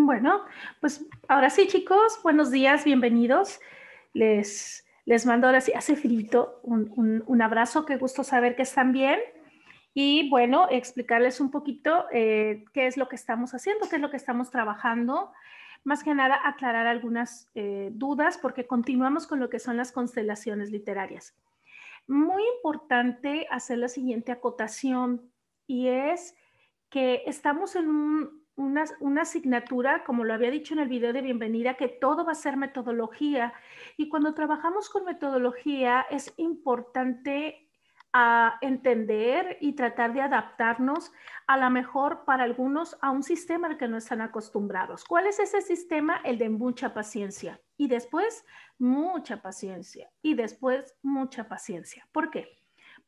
Bueno, pues ahora sí, chicos, buenos días, bienvenidos. Les mando ahora sí, hace frío, un abrazo, qué gusto saber que están bien. Y bueno, explicarles un poquito qué es lo que estamos haciendo, qué es lo que estamos trabajando. Más que nada, aclarar algunas dudas porque continuamos con lo que son las constelaciones literarias. Muy importante hacer la siguiente acotación y es que estamos en una asignatura, como lo había dicho en el video de bienvenida, que todo va a ser metodología. Y cuando trabajamos con metodología es importante entender y tratar de adaptarnos a la mejor para algunos a un sistema al que no están acostumbrados. ¿Cuál es ese sistema? El de mucha paciencia. Y después mucha paciencia. Y después mucha paciencia. ¿Por qué?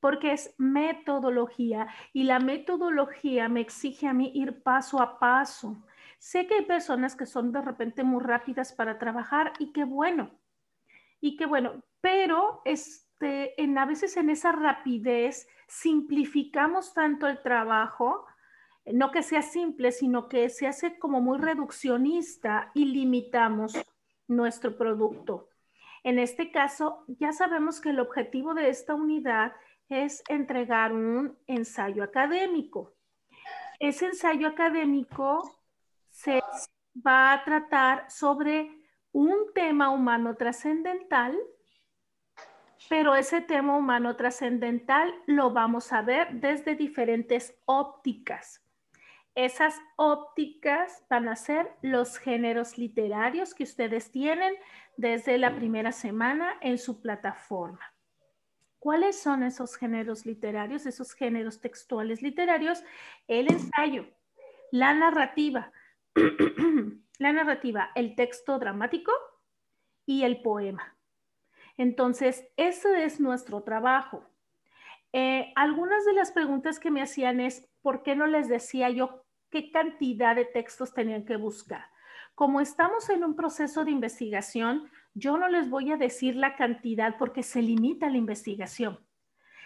Porque es metodología y la metodología me exige a mí ir paso a paso. Sé que hay personas que son de repente muy rápidas para trabajar y qué bueno, pero a veces en esa rapidez simplificamos tanto el trabajo, no que sea simple, sino que se hace como muy reduccionista y limitamos nuestro producto. En este caso, ya sabemos que el objetivo de esta unidad es entregar un ensayo académico. Ese ensayo académico se va a tratar sobre un tema humano trascendental, pero ese tema humano trascendental lo vamos a ver desde diferentes ópticas. Esas ópticas van a ser los géneros literarios que ustedes tienen desde la primera semana en su plataforma. ¿Cuáles son esos géneros literarios, esos géneros textuales literarios? El ensayo, la narrativa, el texto dramático y el poema. Entonces, ese es nuestro trabajo. Algunas de las preguntas que me hacían es, ¿por qué no les decía yo qué cantidad de textos tenían que buscar? Como estamos en un proceso de investigación, yo no les voy a decir la cantidad porque se limita la investigación.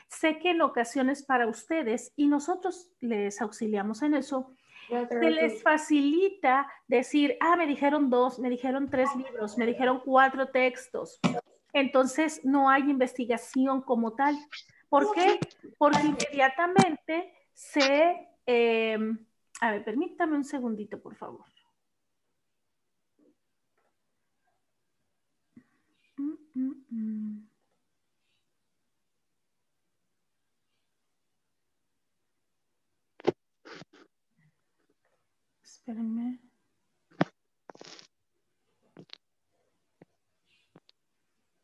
Sé que en ocasiones para ustedes, y nosotros les auxiliamos en eso, se les facilita decir, me dijeron 2, me dijeron 3 libros, me dijeron 4 textos. Entonces no hay investigación como tal. ¿Por qué? Porque inmediatamente a ver, permítame un segundito, por favor. Espérenme.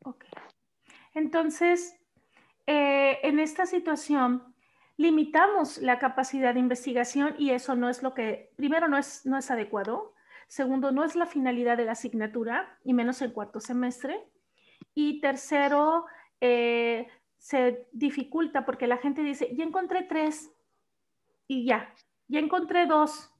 Ok. Entonces, en esta situación, limitamos la capacidad de investigación y eso no es lo que, primero, no es adecuado. Segundo, no es la finalidad de la asignatura, y menos en cuarto semestre. Y tercero, se dificulta porque la gente dice, ya encontré 3 y ya encontré 2,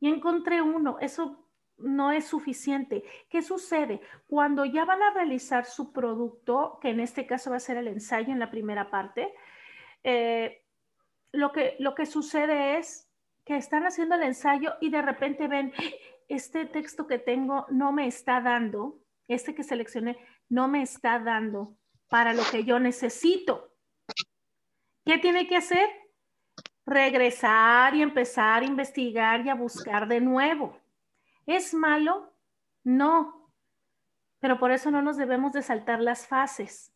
ya encontré 1. Eso no es suficiente. ¿Qué sucede? Cuando ya van a realizar su producto, que en este caso va a ser el ensayo en la primera parte, lo que sucede es que están haciendo el ensayo y de repente ven, este texto que tengo no me está dando, este que seleccioné no me está dando para lo que yo necesito. ¿Qué tiene que hacer? Regresar y empezar a investigar y a buscar de nuevo. ¿Es malo? No, pero por eso no nos debemos de saltar las fases,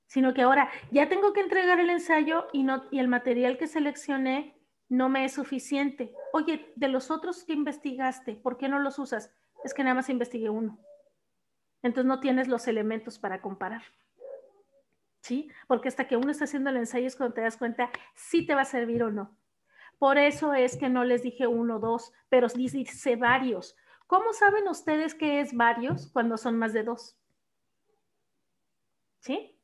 sino que ahora ya tengo que entregar el ensayo y el material que seleccioné no me es suficiente. Oye, de los otros que investigaste, ¿por qué no los usas? Es que nada más investigué uno. Entonces no tienes los elementos para comparar. ¿Sí? Porque hasta que uno está haciendo el ensayo es cuando te das cuenta si te va a servir o no. Por eso es que no les dije 1 o 2, pero dice varios. ¿Cómo saben ustedes qué es varios cuando son más de 2? ¿Sí?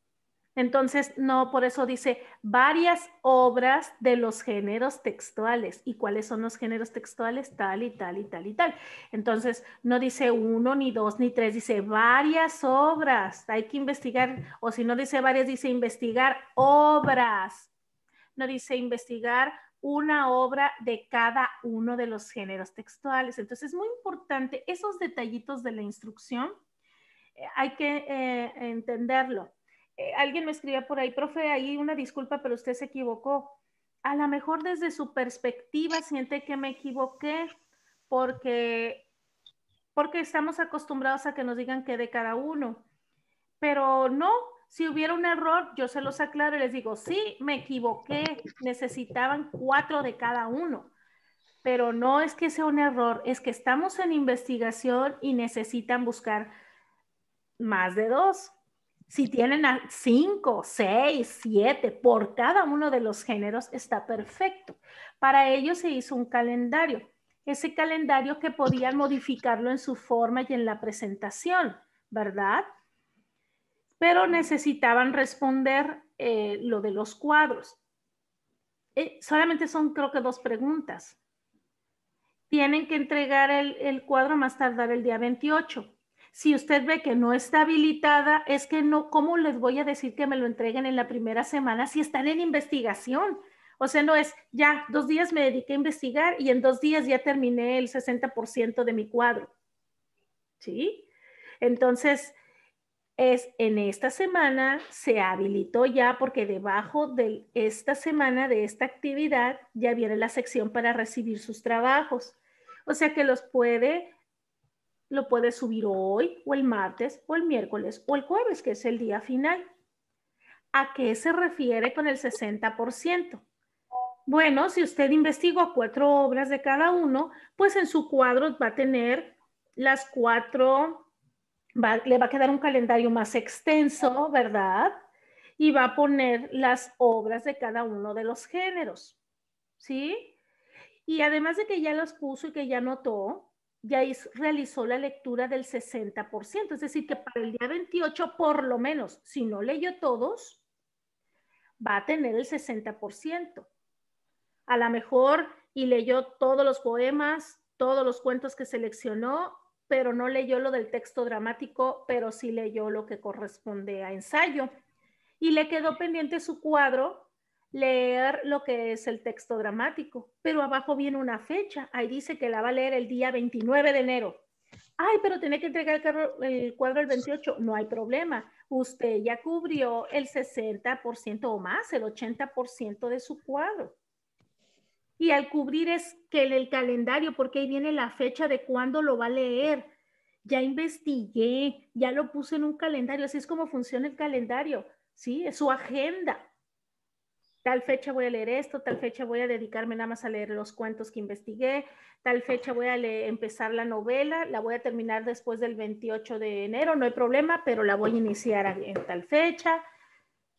Entonces, no, por eso dice varias obras de los géneros textuales. ¿Y cuáles son los géneros textuales? Tal y tal y tal y tal. Entonces, no dice 1, ni 2, ni 3, dice varias obras. Hay que investigar, o si no dice varias, dice investigar obras. No dice investigar una obra de cada uno de los géneros textuales. Entonces es muy importante esos detallitos de la instrucción, hay que entenderlo. Alguien me escribía por ahí, profe, ahí una disculpa, pero usted se equivocó. A lo mejor desde su perspectiva siente que me equivoqué porque estamos acostumbrados a que nos digan que de cada uno. Pero no, si hubiera un error, yo se los aclaro y les digo, sí, me equivoqué, necesitaban 4 de cada uno. Pero no es que sea un error, es que estamos en investigación y necesitan buscar más de 2. Si tienen 5, 6, 7 por cada uno de los géneros, está perfecto. Para ello se hizo un calendario. Ese calendario que podían modificarlo en su forma y en la presentación, ¿verdad? Pero necesitaban responder lo de los cuadros. Solamente son, creo que 2 preguntas. Tienen que entregar el cuadro más tardar el día 28. Si usted ve que no está habilitada, es que no, ¿cómo les voy a decir que me lo entreguen en la primera semana si están en investigación? O sea, no es, ya, 2 días me dediqué a investigar y en 2 días ya terminé el 60% de mi cuadro. ¿Sí? Entonces, es en esta semana se habilitó ya porque debajo de esta semana de esta actividad ya viene la sección para recibir sus trabajos. O sea que lo puede subir hoy o el martes o el miércoles o el jueves, que es el día final. ¿A qué se refiere con el 60%? Bueno, si usted investigó 4 obras de cada uno, pues en su cuadro va a tener las 4, le va a quedar un calendario más extenso, ¿verdad? Y va a poner las obras de cada uno de los géneros, ¿sí? Y además de que ya los puso y que ya anotó, ya realizó la lectura del 60%, es decir, que para el día 28, por lo menos, si no leyó todos, va a tener el 60%. A lo mejor y leyó todos los poemas, todos los cuentos que seleccionó, pero no leyó lo del texto dramático, pero sí leyó lo que corresponde a ensayo. Y le quedó pendiente su cuadro leer lo que es el texto dramático, pero abajo viene una fecha, ahí dice que la va a leer el día 29 de enero. Ay, pero tiene que entregar el cuadro el 28, no hay problema, usted ya cubrió el 60% o más, el 80% de su cuadro. Y al cubrir es que en el calendario, porque ahí viene la fecha de cuándo lo va a leer. Ya investigué, ya lo puse en un calendario, así es como funciona el calendario, ¿sí? Es su agenda. Tal fecha voy a leer esto, tal fecha voy a dedicarme nada más a leer los cuentos que investigué, tal fecha voy a empezar la novela, la voy a terminar después del 28 de enero, no hay problema, pero la voy a iniciar en tal fecha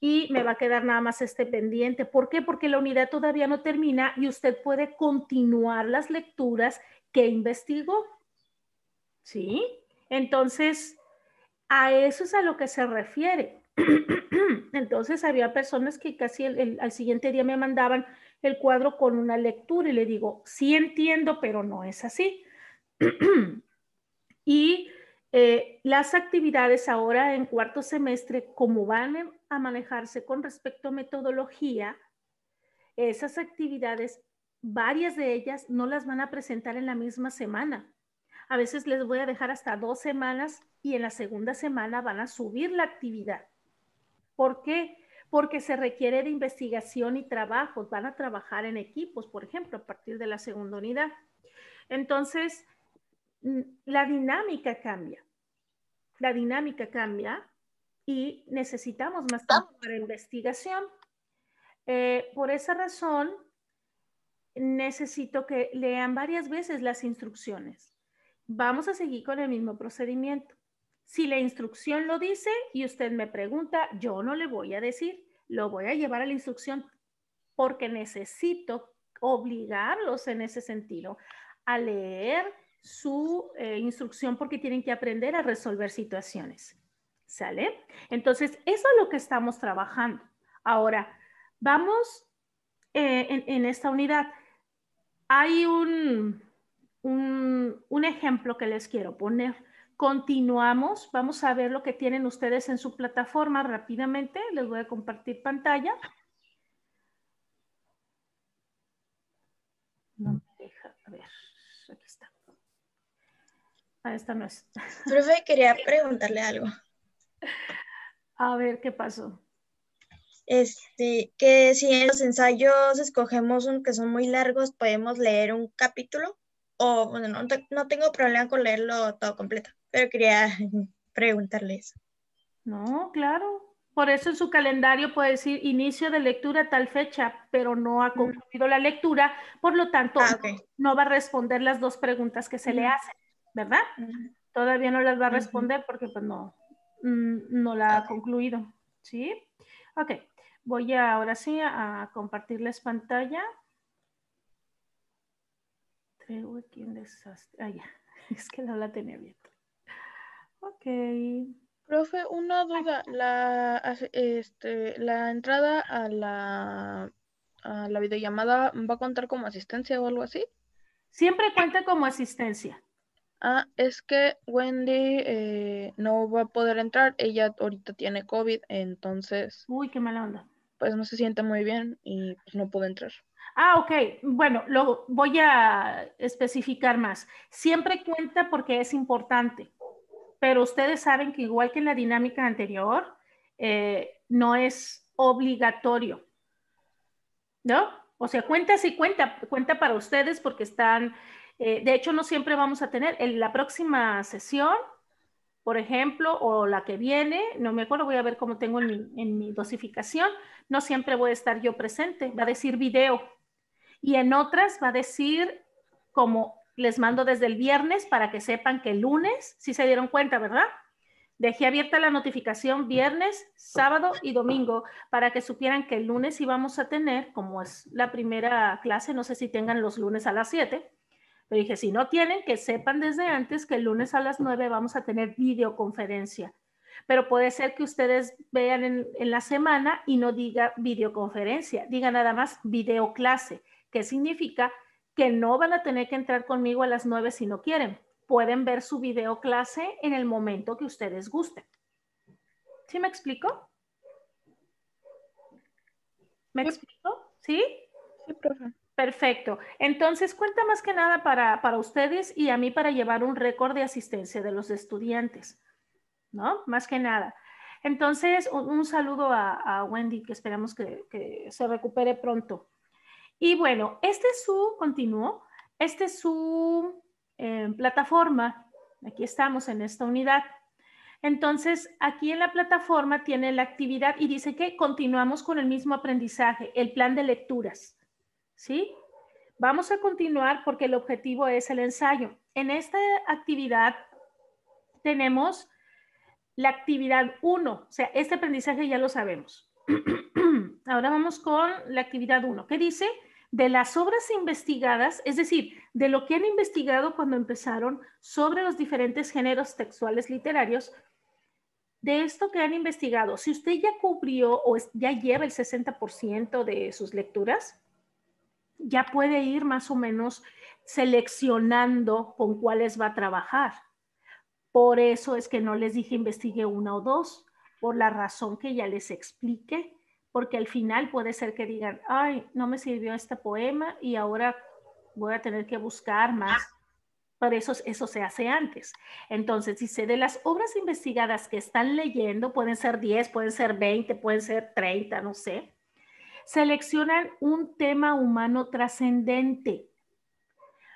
y me va a quedar nada más este pendiente. ¿Por qué? Porque la unidad todavía no termina y usted puede continuar las lecturas que investigó. ¿Sí? Entonces, a eso es a lo que se refiere. Entonces, había personas que casi al siguiente día me mandaban el cuadro con una lectura y le digo, sí entiendo, pero no es así. Y las actividades ahora en cuarto semestre, como van a manejarse con respecto a metodología, esas actividades, varias de ellas no las van a presentar en la misma semana. A veces les voy a dejar hasta 2 semanas y en la segunda semana van a subir la actividad. ¿Por qué? Porque se requiere de investigación y trabajos. Van a trabajar en equipos, por ejemplo, a partir de la segunda unidad. Entonces, la dinámica cambia. La dinámica cambia y necesitamos más tiempo para investigación. Por esa razón, necesito que lean varias veces las instrucciones. Vamos a seguir con el mismo procedimiento. Si la instrucción lo dice y usted me pregunta, yo no le voy a decir, lo voy a llevar a la instrucción porque necesito obligarlos en ese sentido a leer su instrucción porque tienen que aprender a resolver situaciones. ¿Sale? Entonces, eso es lo que estamos trabajando. Ahora, vamos en esta unidad. Hay un ejemplo que les quiero poner. Continuamos, vamos a ver lo que tienen ustedes en su plataforma rápidamente. Les voy a compartir pantalla. No me deja. A ver, aquí está. Ah, esta no es. Profe, quería preguntarle algo. A ver, ¿qué pasó? Que si en los ensayos escogemos un que son muy largos, podemos leer un capítulo. O, bueno, no tengo problema con leerlo todo completo, pero quería preguntarle eso. No, claro. Por eso en su calendario puede decir inicio de lectura a tal fecha, pero no ha concluido la lectura, por lo tanto, Ah, ok. no va a responder las dos preguntas que se le hacen, ¿verdad? Todavía no las va a responder porque pues no la ha Ok. concluido, ¿sí? Ok, voy ahora sí a compartirles pantalla. Traigo aquí un desastre. Ah, ya, es que no la tenía abierta. Ok. Profe, una duda, la entrada a la videollamada va a contar como asistencia o algo así. Siempre cuenta como asistencia. Ah, es que Wendy no va a poder entrar, ella ahorita tiene COVID, entonces Uy, qué mala onda. pues no se siente muy bien y pues no puede entrar. Ah, ok. Bueno, lo voy a especificar más. Siempre cuenta porque es importante, pero ustedes saben que igual que en la dinámica anterior, no es obligatorio, ¿no? O sea, cuenta sí cuenta para ustedes porque están, de hecho, no siempre vamos a tener, en la próxima sesión, por ejemplo, o la que viene, no me acuerdo, voy a ver cómo tengo en mi dosificación, no siempre voy a estar yo presente, va a decir video. Y en otras va a decir, como les mando desde el viernes para que sepan que el lunes, sí se dieron cuenta, ¿verdad? Dejé abierta la notificación viernes, sábado y domingo para que supieran que el lunes íbamos a tener, como es la primera clase, no sé si tengan los lunes a las 7, pero dije, si no tienen, que sepan desde antes que el lunes a las 9 vamos a tener videoconferencia. Pero puede ser que ustedes vean en la semana y no diga videoconferencia, diga nada más videoclase, que significa que no van a tener que entrar conmigo a las 9 si no quieren. Pueden ver su videoclase en el momento que ustedes gusten. ¿Sí me explico? ¿Me Sí, explico? ¿Sí? sí, profe. Perfecto. Entonces, cuenta más que nada para ustedes y a mí para llevar un récord de asistencia de los estudiantes, ¿no? Más que nada. Entonces, un saludo a Wendy, que esperamos que se recupere pronto. Y bueno, este es su plataforma. Aquí estamos en esta unidad. Entonces, aquí en la plataforma tiene la actividad y dice que continuamos con el mismo aprendizaje, el plan de lecturas, ¿sí? Vamos a continuar porque el objetivo es el ensayo. En esta actividad tenemos la actividad 1, o sea, este aprendizaje ya lo sabemos. Ahora vamos con la actividad 1, que dice de las obras investigadas, es decir, de lo que han investigado cuando empezaron sobre los diferentes géneros textuales literarios, de esto que han investigado, si usted ya cubrió o ya lleva el 60% de sus lecturas, ya puede ir más o menos seleccionando con cuáles va a trabajar. Por eso es que no les dije investigue una o dos, por la razón que ya les expliqué, porque al final puede ser que digan, ay, no me sirvió este poema y ahora voy a tener que buscar más. Por eso se hace antes. Entonces, dice, de las obras investigadas que están leyendo, pueden ser 10, pueden ser 20, pueden ser 30, no sé, seleccionan un tema humano trascendente.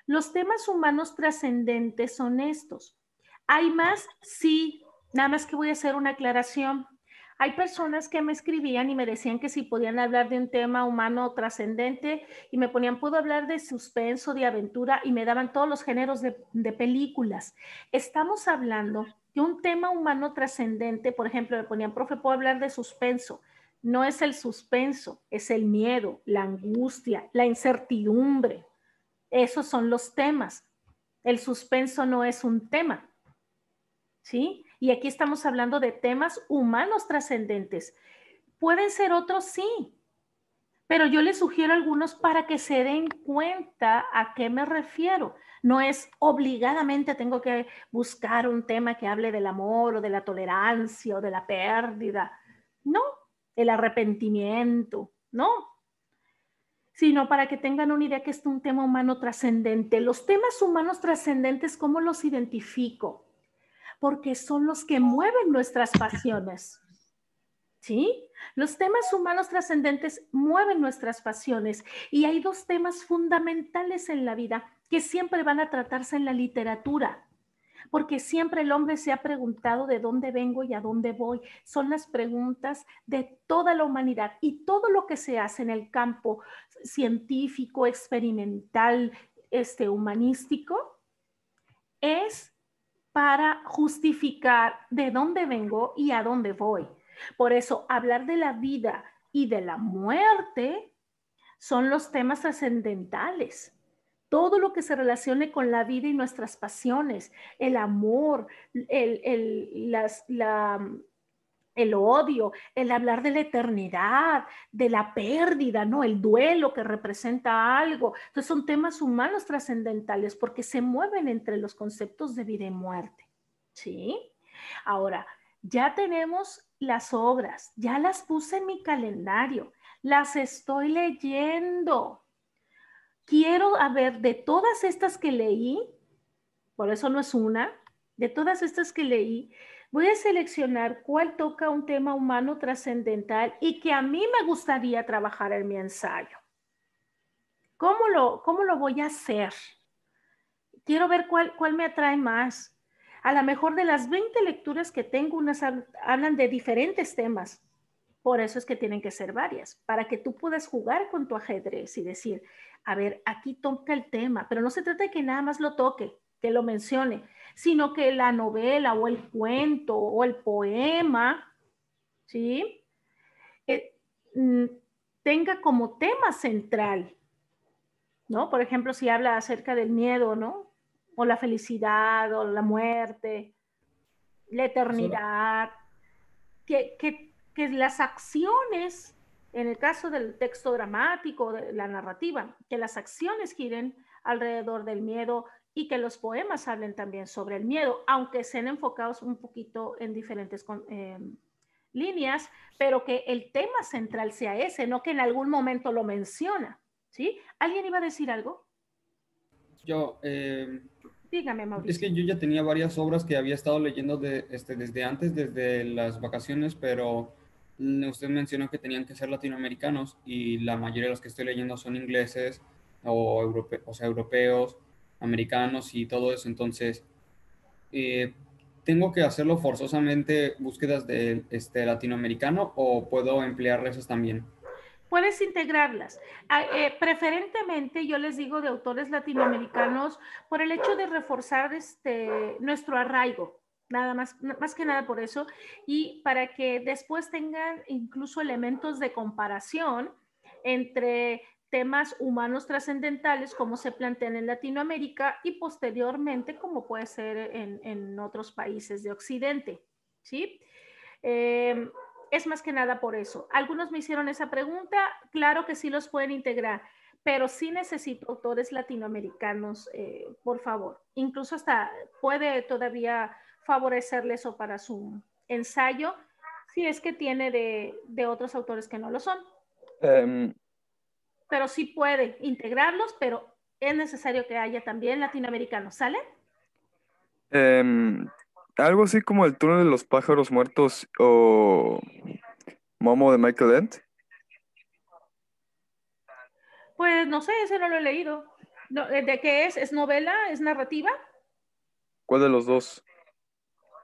Los temas humanos trascendentes son estos. ¿Hay más? Sí, nada más que voy a hacer una aclaración. Hay personas que me escribían y me decían que si podían hablar de un tema humano trascendente y me ponían, puedo hablar de suspenso, de aventura y me daban todos los géneros de películas. Estamos hablando de un tema humano trascendente, por ejemplo, me ponían, profe, puedo hablar de suspenso. No es el suspenso, es el miedo, la angustia, la incertidumbre. Esos son los temas. El suspenso no es un tema, ¿sí? Y aquí estamos hablando de temas humanos trascendentes. Pueden ser otros, sí, pero yo les sugiero algunos para que se den cuenta a qué me refiero. No es obligadamente tengo que buscar un tema que hable del amor o de la tolerancia o de la pérdida. No, el arrepentimiento, no. sino para que tengan una idea que es un tema humano trascendente. Los temas humanos trascendentes, ¿cómo los identifico? Porque son los que mueven nuestras pasiones. ¿Sí? Los temas humanos trascendentes mueven nuestras pasiones y hay dos temas fundamentales en la vida que siempre van a tratarse en la literatura, porque siempre el hombre se ha preguntado de dónde vengo y a dónde voy. Son las preguntas de toda la humanidad y todo lo que se hace en el campo científico, experimental, humanístico, es para justificar de dónde vengo y a dónde voy. Por eso, hablar de la vida y de la muerte son los temas trascendentales. Todo lo que se relacione con la vida y nuestras pasiones, el amor, el odio, el hablar de la eternidad, de la pérdida, ¿no? El duelo que representa algo. Entonces son temas humanos trascendentales porque se mueven entre los conceptos de vida y muerte. ¿Sí? Ahora, ya tenemos las obras, ya las puse en mi calendario, las estoy leyendo. Quiero, a ver, de todas estas que leí, por eso no es una, de todas estas que leí, voy a seleccionar cuál toca un tema humano trascendental y que a mí me gustaría trabajar en mi ensayo. ¿Cómo lo voy a hacer? Quiero ver cuál me atrae más. A lo mejor de las 20 lecturas que tengo, unas hablan de diferentes temas. Por eso es que tienen que ser varias, para que tú puedas jugar con tu ajedrez y decir, a ver, aquí toca el tema, pero no se trata de que nada más lo toque, que lo mencione, sino que la novela o el cuento o el poema, ¿sí? Eh, tenga como tema central, ¿no? Por ejemplo, si habla acerca del miedo, ¿no? O la felicidad, o la muerte, la eternidad, que las acciones, en el caso del texto dramático, de la narrativa, que las acciones giren alrededor del miedo y que los poemas hablen también sobre el miedo, aunque sean enfocados un poquito en diferentes líneas, pero que el tema central sea ese, no que en algún momento lo menciona, ¿sí? ¿Alguien iba a decir algo? Yo, Dígame, es Mauricio. que yo ya tenía varias obras que había estado leyendo desde antes, desde las vacaciones, pero usted mencionó que tenían que ser latinoamericanos y la mayoría de los que estoy leyendo son ingleses o sea, europeos, americanos y todo eso. Entonces, ¿tengo que hacerlo forzosamente búsquedas de latinoamericano o puedo emplear esas también? Puedes integrarlas. Preferentemente, yo les digo de autores latinoamericanos por el hecho de reforzar nuestro arraigo, nada más que nada por eso, y para que después tengan incluso elementos de comparación entre temas humanos trascendentales como se plantean en Latinoamérica y posteriormente como puede ser en otros países de Occidente, ¿sí? Es más que nada por eso. Algunos me hicieron esa pregunta, claro que sí los pueden integrar, pero sí necesito autores latinoamericanos, por favor. Incluso hasta puede todavía favorecerle eso para su ensayo, si es que tiene de otros autores que no lo son. Pero sí puede integrarlos, pero es necesario que haya también latinoamericanos, ¿sale? Algo así como El túnel de los pájaros muertos o Momo de Michael Ent. Pues no sé, ese no lo he leído. No, ¿de qué es? ¿Es novela? ¿Es narrativa? ¿Cuál de los dos?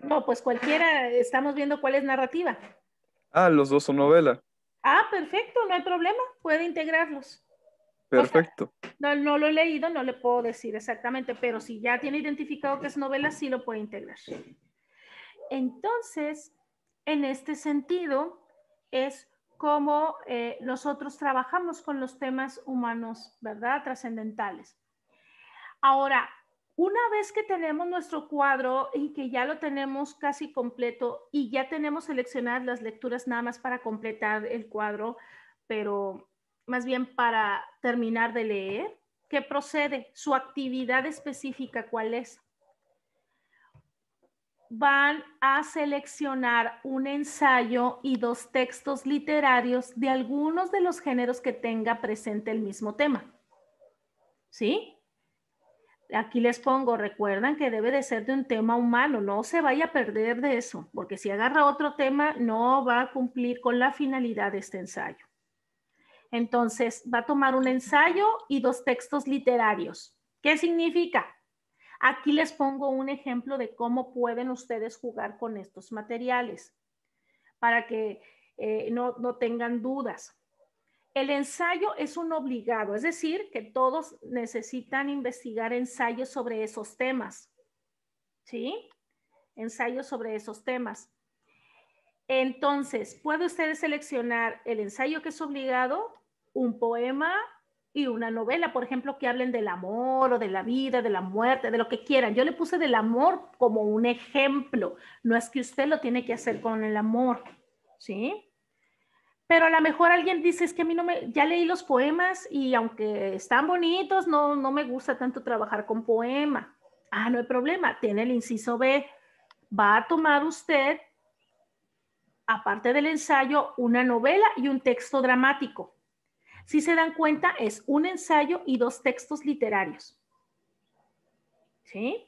No, pues cualquiera, estamos viendo cuál es narrativa. Ah, los dos son novela. Ah, perfecto, no hay problema, puede integrarlos. O sea, Perfecto. no lo he leído, no le puedo decir exactamente, pero si ya tiene identificado que es novela, sí lo puede integrar. Entonces, en este sentido, es como nosotros trabajamos con los temas humanos, ¿verdad? Trascendentales. Ahora, una vez que tenemos nuestro cuadro y que ya lo tenemos casi completo y ya tenemos seleccionadas las lecturas nada más para completar el cuadro, pero más bien para terminar de leer, ¿qué procede? Su actividad específica, ¿cuál es? van a seleccionar un ensayo y 2 textos literarios de algunos de los géneros que tenga presente el mismo tema. ¿Sí? Aquí les pongo, recuerdan que debe de ser de un tema humano, no se vaya a perder de eso, porque si agarra otro tema no va a cumplir con la finalidad de este ensayo. Entonces, va a tomar un ensayo y 2 textos literarios. ¿Qué significa? Aquí les pongo un ejemplo de cómo pueden ustedes jugar con estos materiales para que no tengan dudas. El ensayo es un obligado, es decir, que todos necesitan investigar ensayos sobre esos temas. ¿Sí? Ensayos sobre esos temas. Entonces, puede ustedes seleccionar el ensayo que es obligado, un poema y una novela, por ejemplo, que hablen del amor o de la vida, de la muerte, de lo que quieran. Yo le puse del amor como un ejemplo. No es que usted lo tiene que hacer con el amor, ¿sí? Pero a lo mejor alguien dice, es que a mí ya leí los poemas y aunque están bonitos, no me gusta tanto trabajar con poema. Ah, no hay problema, tiene el inciso B. Va a tomar usted, aparte del ensayo, una novela y un texto dramático. Si se dan cuenta, es un ensayo y 2 textos literarios. ¿Sí?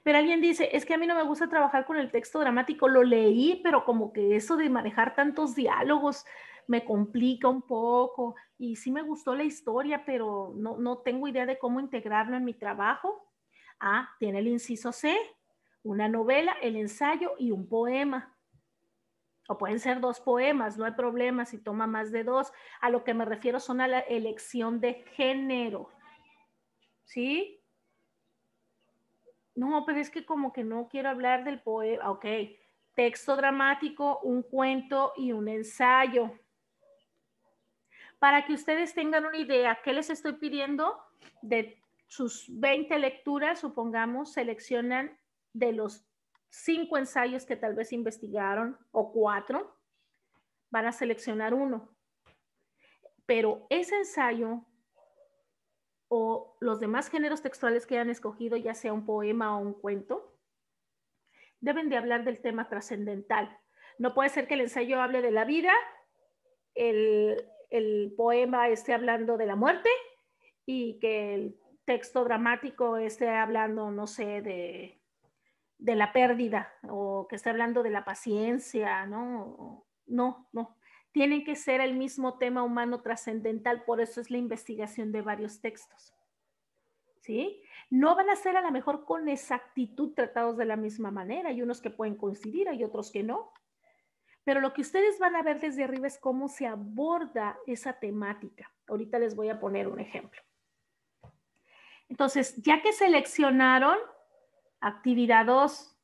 Pero alguien dice, es que a mí no me gusta trabajar con el texto dramático, lo leí, pero como que eso de manejar tantos diálogos me complica un poco y sí me gustó la historia, pero no tengo idea de cómo integrarlo en mi trabajo. Ah, tiene el inciso C, una novela, el ensayo y un poema. O pueden ser 2 poemas, no hay problema si toma más de 2. A lo que me refiero son a la elección de género. ¿Sí? No, pero es que como que no quiero hablar del poema. Ok, texto dramático, un cuento y un ensayo. Para que ustedes tengan una idea, ¿qué les estoy pidiendo? De sus 20 lecturas, supongamos, seleccionan de los 5 ensayos que tal vez investigaron o 4, van a seleccionar uno. Pero ese ensayo o los demás géneros textuales que hayan escogido, ya sea un poema o un cuento, deben de hablar del tema trascendental. No puede ser que el ensayo hable de la vida, el poema esté hablando de la muerte y que el texto dramático esté hablando, no sé, de la pérdida o que esté hablando de la paciencia, ¿no? No. Tienen que ser el mismo tema humano trascendental, por eso es la investigación de varios textos. ¿Sí? No van a ser a lo mejor con exactitud tratados de la misma manera. Hay unos que pueden coincidir, hay otros que no. Pero lo que ustedes van a ver desde arriba es cómo se aborda esa temática. Ahorita les voy a poner un ejemplo. Entonces, ya que seleccionaron actividad 2,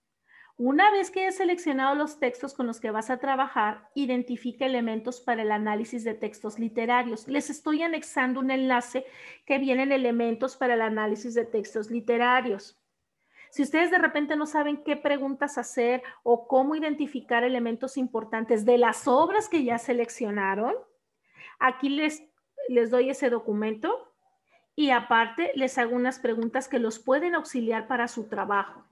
una vez que hayas seleccionado los textos con los que vas a trabajar, identifica elementos para el análisis de textos literarios. Les estoy anexando un enlace que vienen elementos para el análisis de textos literarios. Si ustedes de repente no saben qué preguntas hacer o cómo identificar elementos importantes de las obras que ya seleccionaron, aquí les doy ese documento y aparte les hago unas preguntas que los pueden auxiliar para su trabajo.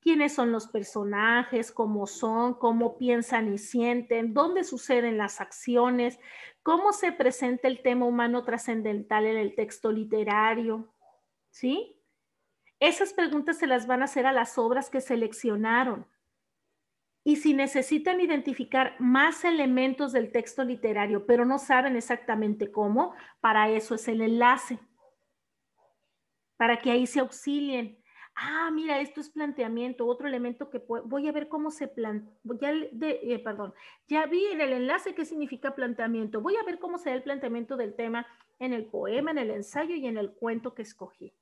¿Quiénes son los personajes? ¿Cómo son? ¿Cómo piensan y sienten? ¿Dónde suceden las acciones? ¿Cómo se presenta el tema humano trascendental en el texto literario? ¿Sí? Esas preguntas se las van a hacer a las obras que seleccionaron. Y si necesitan identificar más elementos del texto literario, pero no saben exactamente cómo, para eso es el enlace. Para que ahí se auxilien. Ah, mira, esto es planteamiento, otro elemento que voy a ver cómo se plantea. Ya vi en el enlace qué significa planteamiento. Voy a ver cómo se da el planteamiento del tema en el poema, en el ensayo y en el cuento que escogí.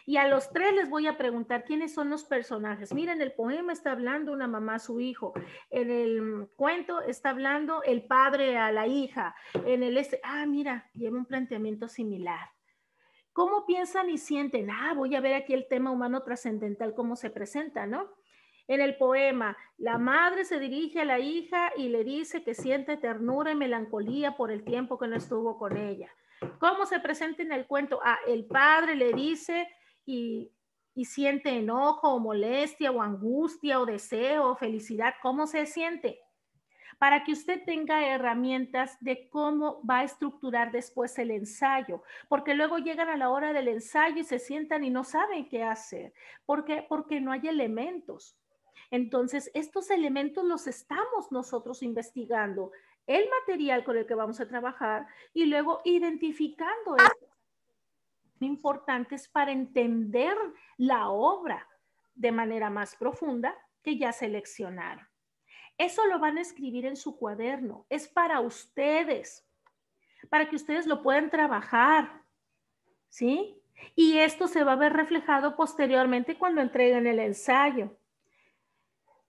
Y a los 3 les voy a preguntar quiénes son los personajes. Mira, en el poema está hablando una mamá a su hijo. En el cuento está hablando el padre a la hija. En el mira, lleva un planteamiento similar. ¿Cómo piensan y sienten? Voy a ver aquí el tema humano trascendental, cómo se presenta, ¿no? En el poema, la madre se dirige a la hija y le dice que siente ternura y melancolía por el tiempo que no estuvo con ella. ¿Cómo se presenta en el cuento? El padre le dice y y siente enojo o molestia o angustia o deseo o felicidad, ¿cómo se siente? Para que usted tenga herramientas de cómo va a estructurar después el ensayo, porque luego llegan a la hora del ensayo y se sientan y no saben qué hacer. ¿Por qué? Porque no hay elementos. Entonces, estos elementos los estamos nosotros investigando, el material con el que vamos a trabajar y luego identificando estos importantes para entender la obra de manera más profunda que ya seleccionaron. Eso lo van a escribir en su cuaderno. Es para ustedes, para que ustedes lo puedan trabajar, ¿sí? Y esto se va a ver reflejado posteriormente cuando entreguen el ensayo.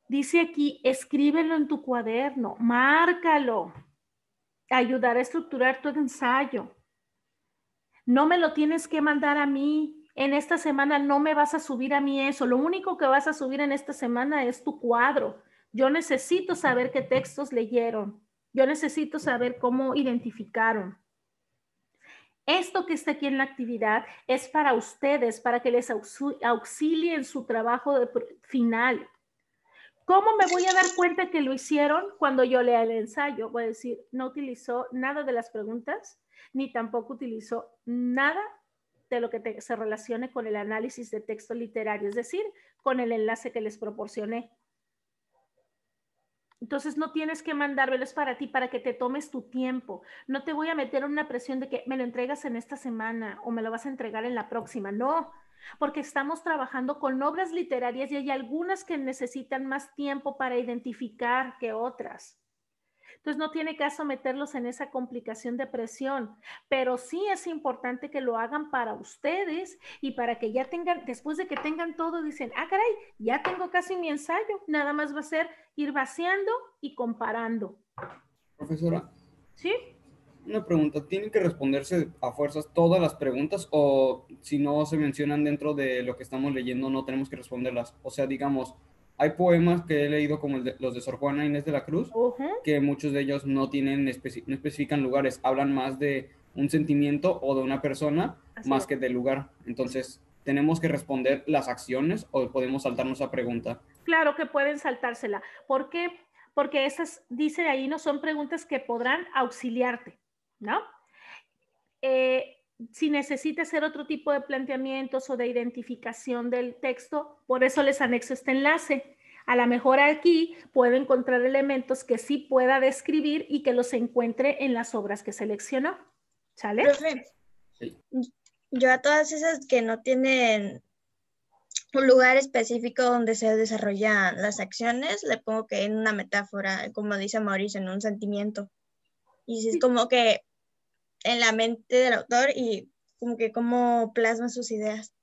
Dice aquí, escríbelo en tu cuaderno, márcalo, ayudar a estructurar tu ensayo. No me lo tienes que mandar a mí. En esta semana no me vas a subir a mí eso. Lo único que vas a subir en esta semana es tu cuadro. Yo necesito saber qué textos leyeron. Yo necesito saber cómo identificaron. Esto que está aquí en la actividad es para ustedes, para que les auxilie en su trabajo final. ¿Cómo me voy a dar cuenta que lo hicieron cuando yo lea el ensayo? Voy a decir, no utilizó nada de las preguntas, ni tampoco utilizó nada de lo que se relacione con el análisis de texto literario, es decir, con el enlace que les proporcioné. Entonces no tienes que mandármelo, es para ti, para que te tomes tu tiempo. No te voy a meter en una presión de que me lo entregas en esta semana o me lo vas a entregar en la próxima. No, porque estamos trabajando con obras literarias y hay algunas que necesitan más tiempo para identificar que otras. Entonces no tiene caso meterlos en esa complicación de presión, pero sí es importante que lo hagan para ustedes y para que ya tengan, después de que tengan todo, dicen, ah, caray, ya tengo casi mi ensayo, nada más va a ser ir vaciando y comparando. Profesora, ¿Sí? una pregunta, ¿tienen que responderse a fuerzas todas las preguntas o si no se mencionan dentro de lo que estamos leyendo no tenemos que responderlas? O sea, digamos, hay poemas que he leído como los de Sor Juana Inés de la Cruz, que muchos de ellos no tienen, no especifican lugares, hablan más de un sentimiento o de una persona más que del lugar. Entonces, ¿tenemos que responder las acciones o podemos saltarnos esa pregunta? Claro que pueden saltársela. ¿Por qué? Porque esas, dice ahí, no son preguntas que podrán auxiliarte, ¿no? Si necesita hacer otro tipo de planteamientos o de identificación del texto, por eso les anexo este enlace. A lo mejor aquí puede encontrar elementos que sí pueda describir y que los encuentre en las obras que seleccionó. ¿Sale? Profe, Sí. Yo a todas esas que no tienen un lugar específico donde se desarrollan las acciones, le pongo que en una metáfora, como dice Mauricio, en un sentimiento. Y es como que en la mente del autor y como que cómo plasma sus ideas.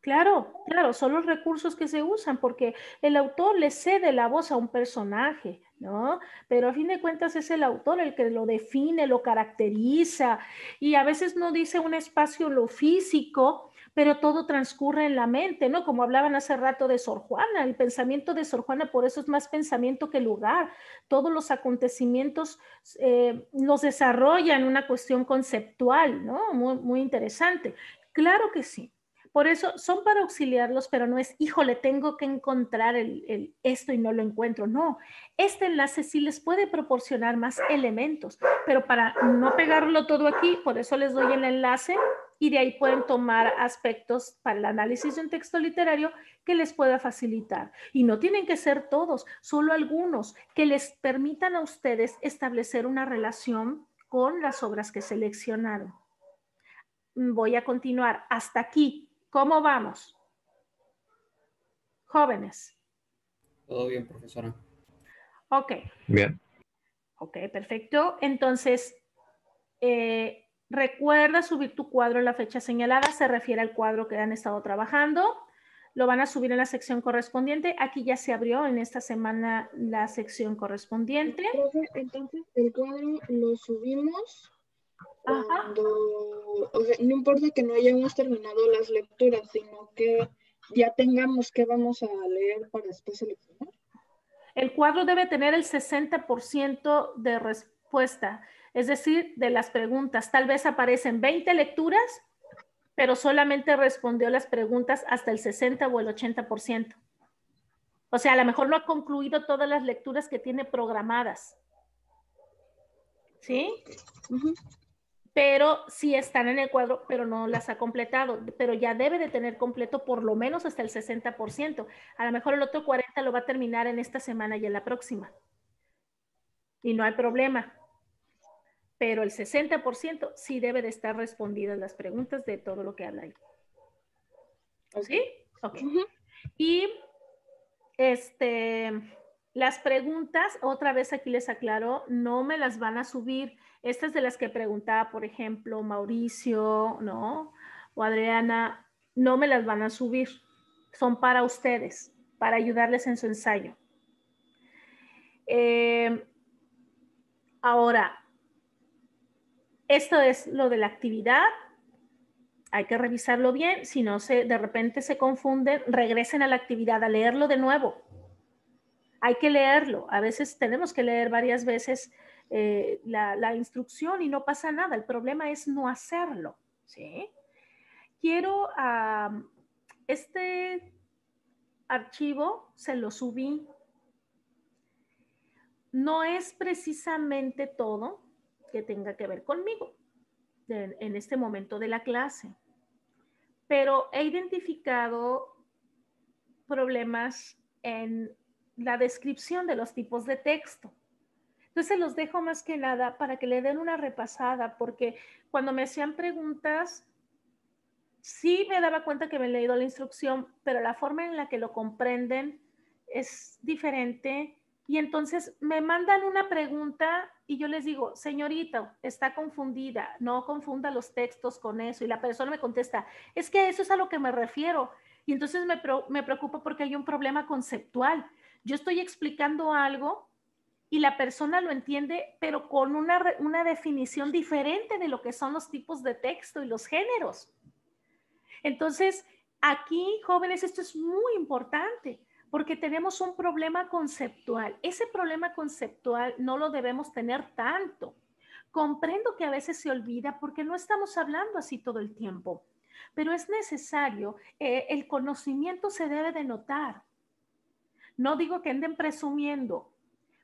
Claro, claro, son los recursos que se usan porque el autor le cede la voz a un personaje, ¿no? Pero a fin de cuentas es el autor el que lo define, lo caracteriza y a veces no dice un espacio lo físico, pero todo transcurre en la mente, ¿no? Como hablaban hace rato de Sor Juana, el pensamiento de Sor Juana por eso es más pensamiento que lugar. Todos los acontecimientos los desarrolla en una cuestión conceptual, ¿no? Muy, muy interesante. Claro que sí. Por eso son para auxiliarlos, pero no es, híjole, tengo que encontrar esto y no lo encuentro. No, este enlace sí les puede proporcionar más elementos, pero para no pegarlo todo aquí, por eso les doy el enlace y de ahí pueden tomar aspectos para el análisis de un texto literario que les pueda facilitar. Y no tienen que ser todos, solo algunos que les permitan a ustedes establecer una relación con las obras que seleccionaron. Voy a continuar hasta aquí. ¿Cómo vamos? Jóvenes. Todo bien, profesora. Ok. Bien. Ok, perfecto. Entonces, recuerda subir tu cuadro en la fecha señalada. Se refiere al cuadro que han estado trabajando. Lo van a subir en la sección correspondiente. Aquí ya se abrió en esta semana la sección correspondiente. Profe, entonces el cuadro lo subimos cuando, o sea, no importa que no hayamos terminado las lecturas, sino que ya tengamos que vamos a leer para después seleccionar. El cuadro debe tener el 60% de respuesta, es decir, de las preguntas. Tal vez aparecen 20 lecturas, pero solamente respondió las preguntas hasta el 60 o el 80%. O sea, a lo mejor no ha concluido todas las lecturas que tiene programadas. ¿Sí? Pero sí están en el cuadro, pero no las ha completado. Pero ya debe de tener completo por lo menos hasta el 60%. A lo mejor el otro 40% lo va a terminar en esta semana y en la próxima. Y no hay problema. Pero el 60% sí debe de estar respondidas las preguntas de todo lo que habla ahí. ¿Sí? Ok. Y las preguntas, otra vez aquí les aclaro, no me las van a subir. Estas de las que preguntaba, por ejemplo, Mauricio, ¿no? O Adriana, no me las van a subir. Son para ustedes, para ayudarles en su ensayo. Ahora, esto es lo de la actividad. Hay que revisarlo bien. Si no, de repente se confunden, regresen a la actividad a leerlo de nuevo. Hay que leerlo. A veces tenemos que leer varias veces la instrucción y no pasa nada. El problema es no hacerlo. ¿Sí? Quiero, este archivo se lo subí. No es precisamente todo que tenga que ver conmigo en este momento de la clase, pero he identificado problemas en la descripción de los tipos de texto. Entonces los dejo más que nada para que le den una repasada, porque cuando me hacían preguntas, sí me daba cuenta que me he leído la instrucción, pero la forma en la que lo comprenden es diferente. Y entonces me mandan una pregunta y yo les digo, señorita, está confundida, no confunda los textos con eso. Y la persona me contesta, es que eso es a lo que me refiero. Y entonces me preocupa porque hay un problema conceptual. Yo estoy explicando algo y la persona lo entiende, pero con una definición diferente de lo que son los tipos de texto y los géneros. Entonces, aquí, jóvenes, esto es muy importante porque tenemos un problema conceptual. Ese problema conceptual no lo debemos tener tanto. Comprendo que a veces se olvida porque no estamos hablando así todo el tiempo, pero es necesario, el conocimiento se debe de notar. No digo que anden presumiendo,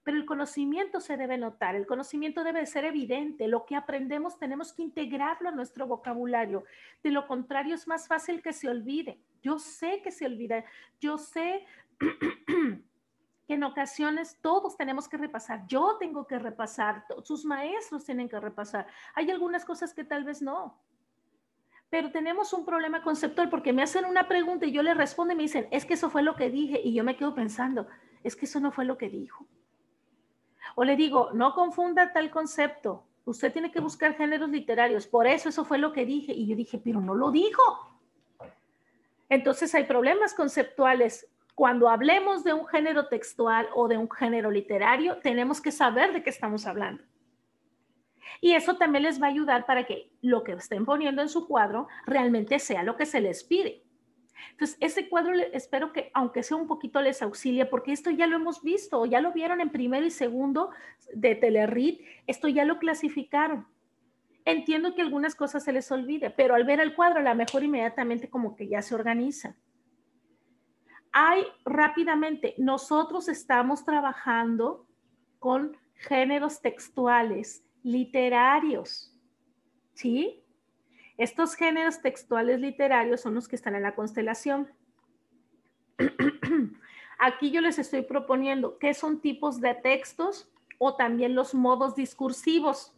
pero el conocimiento se debe notar, el conocimiento debe ser evidente, lo que aprendemos tenemos que integrarlo a nuestro vocabulario, de lo contrario es más fácil que se olvide. Yo sé que se olvida, yo sé que en ocasiones todos tenemos que repasar, yo tengo que repasar, sus maestros tienen que repasar, hay algunas cosas que tal vez no. Pero tenemos un problema conceptual porque me hacen una pregunta y yo les respondo y me dicen, es que eso fue lo que dije, y yo me quedo pensando, es que eso no fue lo que dijo. O le digo, no confunda tal concepto. Usted tiene que buscar géneros literarios. Por eso fue lo que dije. Y yo dije, pero no lo dijo. Entonces hay problemas conceptuales. Cuando hablemos de un género textual o de un género literario, tenemos que saber de qué estamos hablando. Y eso también les va a ayudar para que lo que estén poniendo en su cuadro realmente sea lo que se les pide. Entonces, ese cuadro espero que, aunque sea un poquito, les auxilie, porque esto ya lo hemos visto, ya lo vieron en primero y segundo de Telerread, esto ya lo clasificaron. Entiendo que algunas cosas se les olvide, pero al ver el cuadro, a lo mejor inmediatamente como que ya se organizan. Rápidamente, nosotros estamos trabajando con géneros textuales, literarios, ¿sí? Estos géneros textuales literarios son los que están en la constelación. Aquí yo les estoy proponiendo qué son tipos de textos o también los modos discursivos.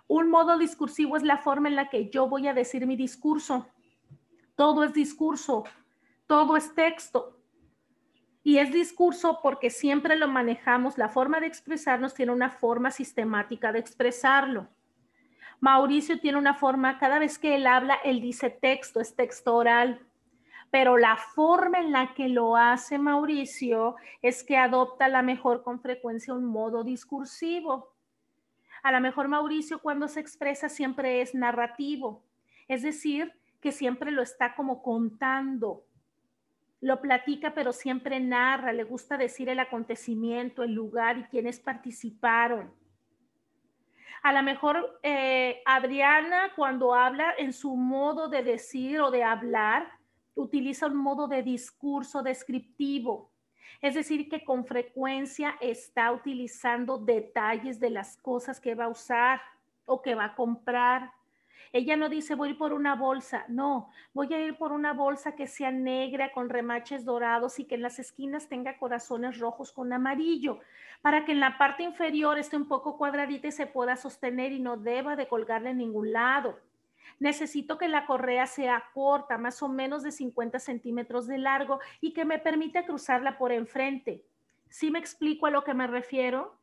Un modo discursivo es la forma en la que yo voy a decir mi discurso. Todo es discurso, todo es texto. Y es discurso porque siempre lo manejamos, la forma de expresarnos tiene una forma sistemática de expresarlo. Mauricio tiene una forma, cada vez que él habla, él dice texto, es texto oral. Pero la forma en la que lo hace Mauricio es que adopta a lo mejor con frecuencia un modo discursivo. A lo mejor Mauricio cuando se expresa siempre es narrativo, es decir, que siempre lo está como contando. Lo platica, pero siempre narra, le gusta decir el acontecimiento, el lugar y quienes participaron. A lo mejor Adriana, cuando habla en su modo de decir o de hablar, utiliza un modo de discurso descriptivo. Es decir, que con frecuencia está utilizando detalles de las cosas que va a usar o que va a comprar. Ella no dice voy a ir por una bolsa, no, voy a ir por una bolsa que sea negra con remaches dorados y que en las esquinas tenga corazones rojos con amarillo, para que en la parte inferior esté un poco cuadradita y se pueda sostener y no deba de colgarle en ningún lado. Necesito que la correa sea corta, más o menos de 50 centímetros de largo y que me permita cruzarla por enfrente. ¿Sí me explico a lo que me refiero?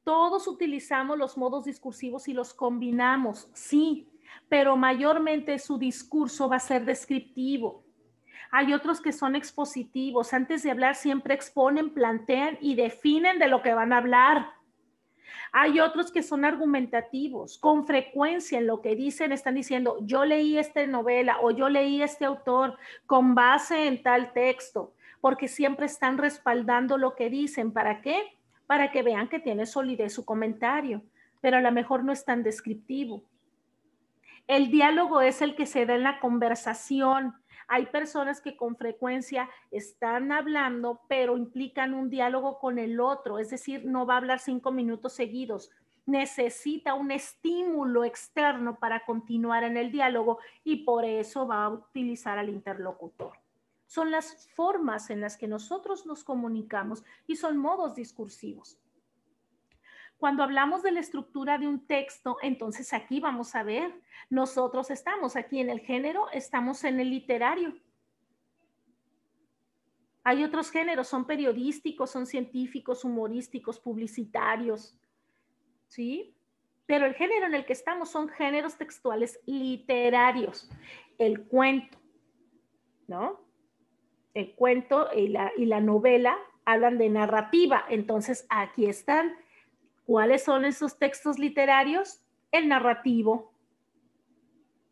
Todos utilizamos los modos discursivos y los combinamos, sí, pero mayormente su discurso va a ser descriptivo. Hay otros que son expositivos. Antes de hablar siempre exponen, plantean y definen de lo que van a hablar. Hay otros que son argumentativos. Con frecuencia en lo que dicen están diciendo, yo leí esta novela o yo leí este autor con base en tal texto, porque siempre están respaldando lo que dicen. ¿Para qué? Para que vean que tiene solidez su comentario, pero a lo mejor no es tan descriptivo. El diálogo es el que se da en la conversación. Hay personas que con frecuencia están hablando, pero implican un diálogo con el otro, es decir, no va a hablar 5 minutos seguidos. Necesita un estímulo externo para continuar en el diálogo y por eso va a utilizar al interlocutor. Son las formas en las que nosotros nos comunicamos y son modos discursivos. Cuando hablamos de la estructura de un texto, entonces aquí vamos a ver, nosotros estamos aquí en el género, estamos en el literario. Hay otros géneros, son periodísticos, son científicos, humorísticos, publicitarios, ¿sí? Pero el género en el que estamos son géneros textuales literarios. El cuento, ¿no? El cuento y la novela hablan de narrativa, entonces aquí están. ¿Cuáles son esos textos literarios? El narrativo.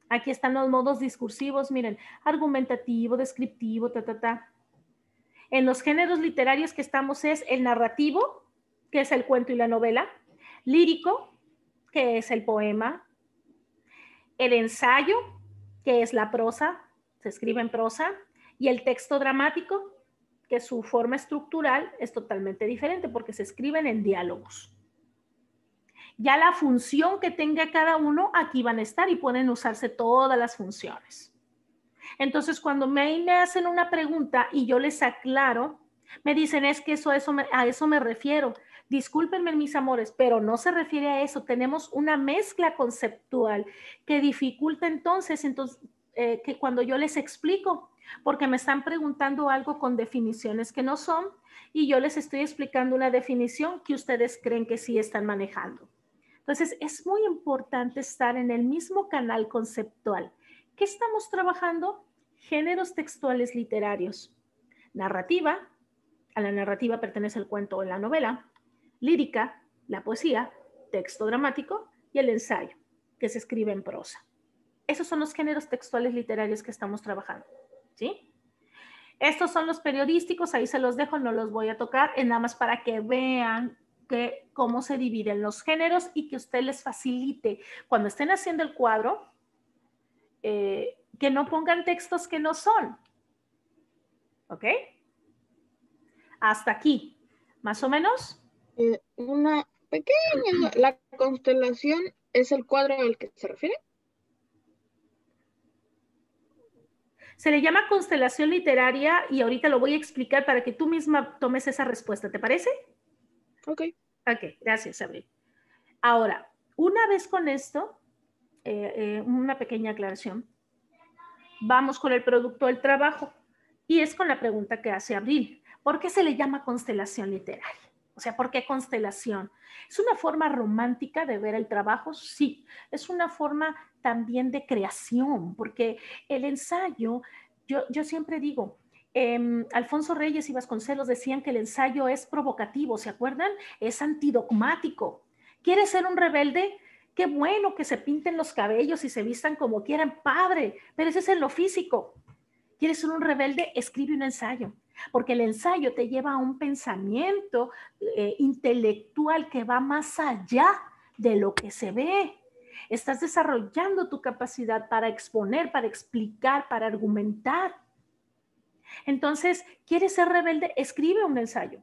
Aquí están los modos discursivos, miren, argumentativo, descriptivo, En los géneros literarios que estamos es el narrativo, que es el cuento y la novela, lírico, que es el poema, el ensayo, que es la prosa, se escribe en prosa, y el texto dramático, que su forma estructural es totalmente diferente porque se escriben en diálogos. Ya la función que tenga cada uno, aquí van a estar y pueden usarse todas las funciones. Entonces, cuando me hacen una pregunta y yo les aclaro, me dicen, es que a eso me refiero. Discúlpenme, mis amores, pero no se refiere a eso. Tenemos una mezcla conceptual que dificulta entonces que cuando yo les explico, porque me están preguntando algo con definiciones que no son y yo les estoy explicando una definición que ustedes creen que sí están manejando. Entonces, es muy importante estar en el mismo canal conceptual. ¿Qué estamos trabajando? Géneros textuales literarios. Narrativa, a la narrativa pertenece el cuento o la novela. Lírica, la poesía. Texto dramático y el ensayo, que se escribe en prosa. Esos son los géneros textuales literarios que estamos trabajando, ¿sí? Estos son los periodísticos, ahí se los dejo, no los voy a tocar, es nada más para que vean cómo se dividen los géneros y que usted les facilite cuando estén haciendo el cuadro, que no pongan textos que no son. ¿Ok? Hasta aquí, más o menos. Una pequeña, ¿la constelación es el cuadro al que se refiere? Se le llama constelación literaria y ahorita lo voy a explicar para que tú misma tomes esa respuesta, ¿te parece? Ok. Ok, gracias, Abril. Ahora, una vez con esto, una pequeña aclaración, vamos con el producto del trabajo y es con la pregunta que hace Abril. ¿Por qué se le llama constelación literaria? O sea, ¿por qué constelación? ¿Es una forma romántica de ver el trabajo? Sí, es una forma también de creación, porque el ensayo, yo siempre digo, Alfonso Reyes y Vasconcelos decían que el ensayo es provocativo, ¿se acuerdan? Es antidogmático. ¿Quieres ser un rebelde? Qué bueno que se pinten los cabellos y se vistan como quieran, padre, pero ese es en lo físico. ¿Quieres ser un rebelde? Escribe un ensayo, porque el ensayo te lleva a un pensamiento intelectual que va más allá de lo que se ve. Estás desarrollando tu capacidad para exponer, para explicar, para argumentar. Entonces, ¿quieres ser rebelde? Escribe un ensayo.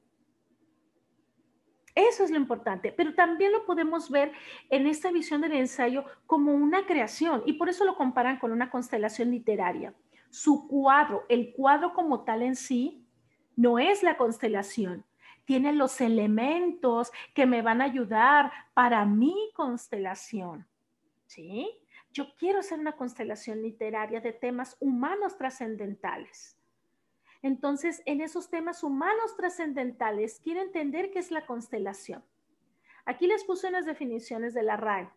Eso es lo importante, pero también lo podemos ver en esta visión del ensayo como una creación, y por eso lo comparan con una constelación literaria. Su cuadro, el cuadro como tal en sí, no es la constelación. Tiene los elementos que me van a ayudar para mi constelación, ¿sí? Yo quiero hacer una constelación literaria de temas humanos trascendentales. Entonces, en esos temas humanos trascendentales, quiero entender qué es la constelación. Aquí les puse unas definiciones de la RAE.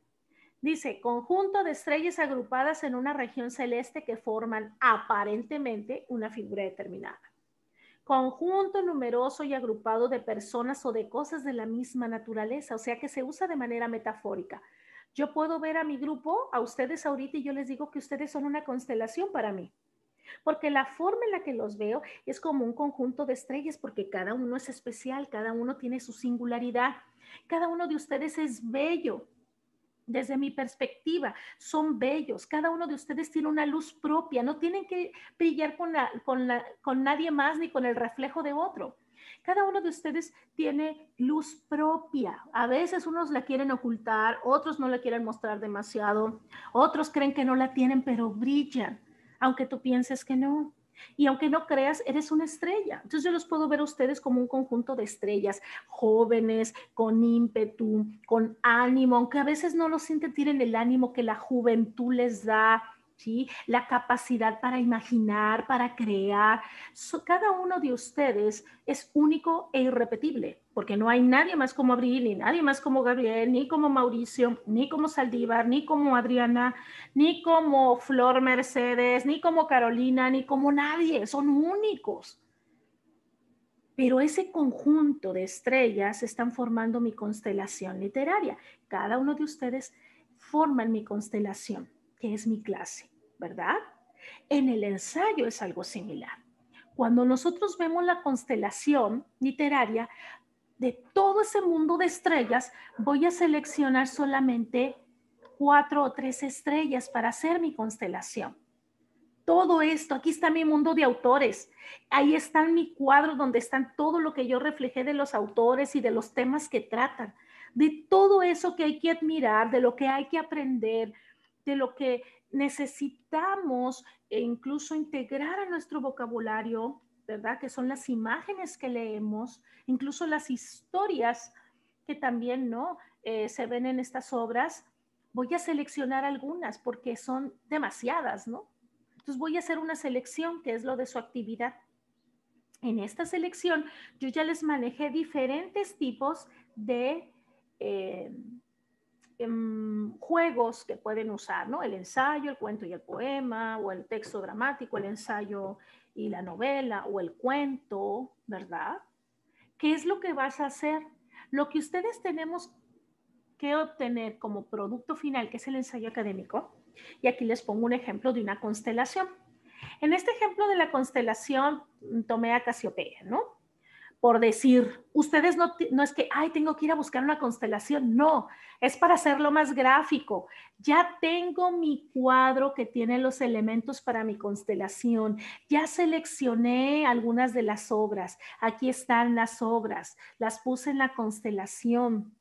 Dice, conjunto de estrellas agrupadas en una región celeste que forman aparentemente una figura determinada. Conjunto numeroso y agrupado de personas o de cosas de la misma naturaleza, o sea que se usa de manera metafórica. Yo puedo ver a mi grupo, a ustedes ahorita, y yo les digo que ustedes son una constelación para mí. Porque la forma en la que los veo es como un conjunto de estrellas, porque cada uno es especial, cada uno tiene su singularidad, cada uno de ustedes es bello. Desde mi perspectiva, son bellos, cada uno de ustedes tiene una luz propia, no tienen que brillar con nadie más ni con el reflejo de otro. Cada uno de ustedes tiene luz propia. A veces unos la quieren ocultar, otros no la quieren mostrar demasiado, otros creen que no la tienen, pero brillan, aunque tú pienses que no. Y aunque no creas, eres una estrella. Entonces yo los puedo ver a ustedes como un conjunto de estrellas, jóvenes, con ímpetu, con ánimo, aunque a veces no lo sienten, tienen el ánimo que la juventud les da, ¿sí? La capacidad para imaginar, para crear. Cada uno de ustedes es único e irrepetible, porque no hay nadie más como Abril, ni nadie más como Gabriel, ni como Mauricio, ni como Saldívar, ni como Adriana, ni como Flor Mercedes, ni como Carolina, ni como nadie. Son únicos. Pero ese conjunto de estrellas están formando mi constelación literaria. Cada uno de ustedes forman mi constelación, que es mi clase, ¿verdad? En el ensayo es algo similar. Cuando nosotros vemos la constelación literaria, de todo ese mundo de estrellas, voy a seleccionar solamente 4 o 3 estrellas para hacer mi constelación. Todo esto, aquí está mi mundo de autores, ahí está mi cuadro donde están todo lo que yo reflejé de los autores y de los temas que tratan, de todo eso que hay que admirar, de lo que hay que aprender, de lo que necesitamos e incluso integrar a nuestro vocabulario, ¿verdad? Que son las imágenes que leemos, incluso las historias que también, ¿no? Se ven en estas obras. Voy a seleccionar algunas porque son demasiadas, ¿no? Entonces voy a hacer una selección, que es lo de su actividad. En esta selección yo ya les manejé diferentes tipos de juegos que pueden usar, ¿no? El ensayo, el cuento y el poema, o el texto dramático, el ensayo y la novela, o el cuento, ¿verdad? ¿Qué es lo que vas a hacer? Lo que ustedes tenemos que obtener como producto final, que es el ensayo académico, y aquí les pongo un ejemplo de una constelación. En este ejemplo de la constelación tomé a Casiopeia, ¿no? Por decir, ustedes no es que, ay, tengo que ir a buscar una constelación, no, es para hacerlo más gráfico. Ya tengo mi cuadro que tiene los elementos para mi constelación, ya seleccioné algunas de las obras, aquí están las obras, las puse en la constelación,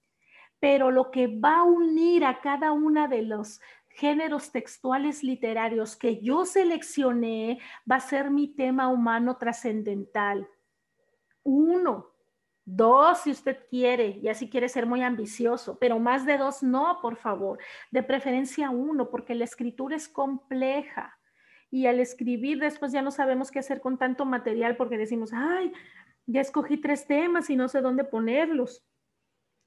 pero lo que va a unir a cada una de los géneros textuales literarios que yo seleccioné va a ser mi tema humano trascendental. 1, 2 si usted quiere, ya si quiere ser muy ambicioso, pero más de 2 no, por favor. De preferencia 1, porque la escritura es compleja. Y al escribir después ya no sabemos qué hacer con tanto material porque decimos, ay, ya escogí 3 temas y no sé dónde ponerlos.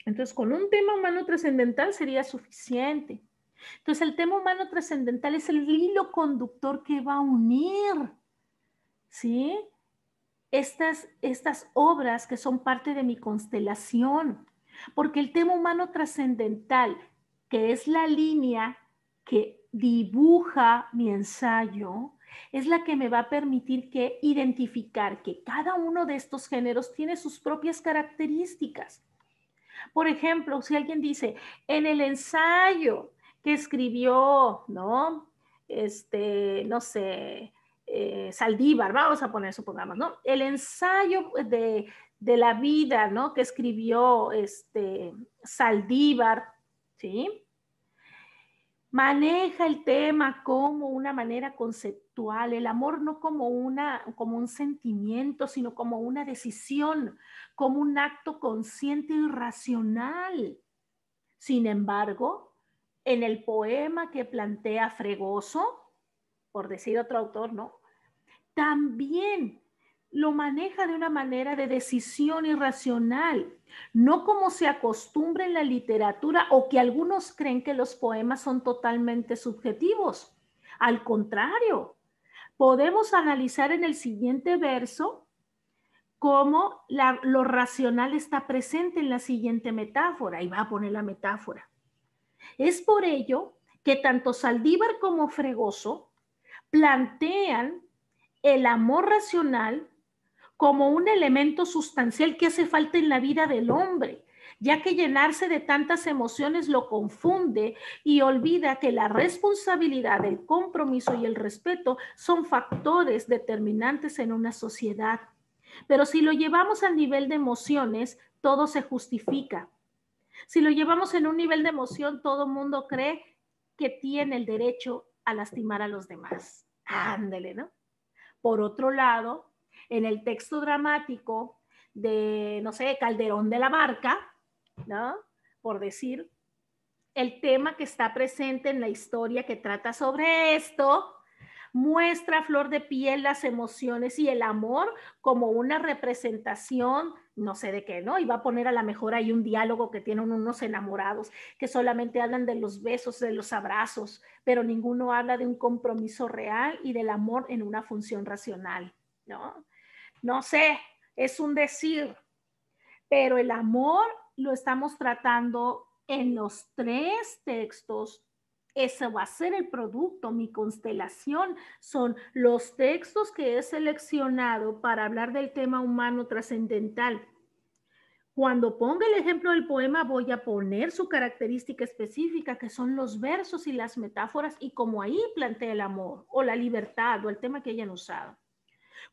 Entonces, con un tema humano trascendental sería suficiente. Entonces, el tema humano trascendental es el hilo conductor que va a unir, ¿sí? Estas obras que son parte de mi constelación. Porque el tema humano trascendental, que es la línea que dibuja mi ensayo, es la que me va a permitir identificar que cada uno de estos géneros tiene sus propias características. Por ejemplo, si alguien dice, en el ensayo que escribió, ¿no? No sé, Saldívar, vamos a poner, supongamos, ¿no? El ensayo de la vida, ¿no? Que escribió Saldívar, ¿sí? Maneja el tema como una manera conceptual, el amor no como un sentimiento, sino como una decisión, como un acto consciente y racional. Sin embargo, en el poema que plantea Fregoso, por decir otro autor, ¿no? También lo maneja de una manera de decisión irracional, no como se acostumbra en la literatura o que algunos creen que los poemas son totalmente subjetivos. Al contrario, podemos analizar en el siguiente verso cómo lo racional está presente en la siguiente metáfora, y va a poner la metáfora. Es por ello que tanto Saldívar como Fregoso plantean el amor racional como un elemento sustancial que hace falta en la vida del hombre, ya que llenarse de tantas emociones lo confunde y olvida que la responsabilidad, el compromiso y el respeto son factores determinantes en una sociedad. Pero si lo llevamos al nivel de emociones, todo se justifica. Si lo llevamos en un nivel de emoción, todo el mundo cree que tiene el derecho a lastimar a los demás. Ándele, ¿no? Por otro lado, en el texto dramático de, no sé, Calderón de la Barca, ¿no? Por decir, el tema que está presente en la historia que trata sobre esto muestra a flor de piel las emociones y el amor como una representación, no sé de qué, ¿no? Y va a poner a la mejor ahí un diálogo que tienen unos enamorados que solamente hablan de los besos, de los abrazos, pero ninguno habla de un compromiso real y del amor en una función racional, ¿no? No sé, es un decir, pero el amor lo estamos tratando en los tres textos. Ese va a ser el producto, mi constelación. Son los textos que he seleccionado para hablar del tema humano trascendental. Cuando ponga el ejemplo del poema, voy a poner su característica específica, que son los versos y las metáforas, y como ahí plantea el amor, o la libertad, o el tema que hayan usado.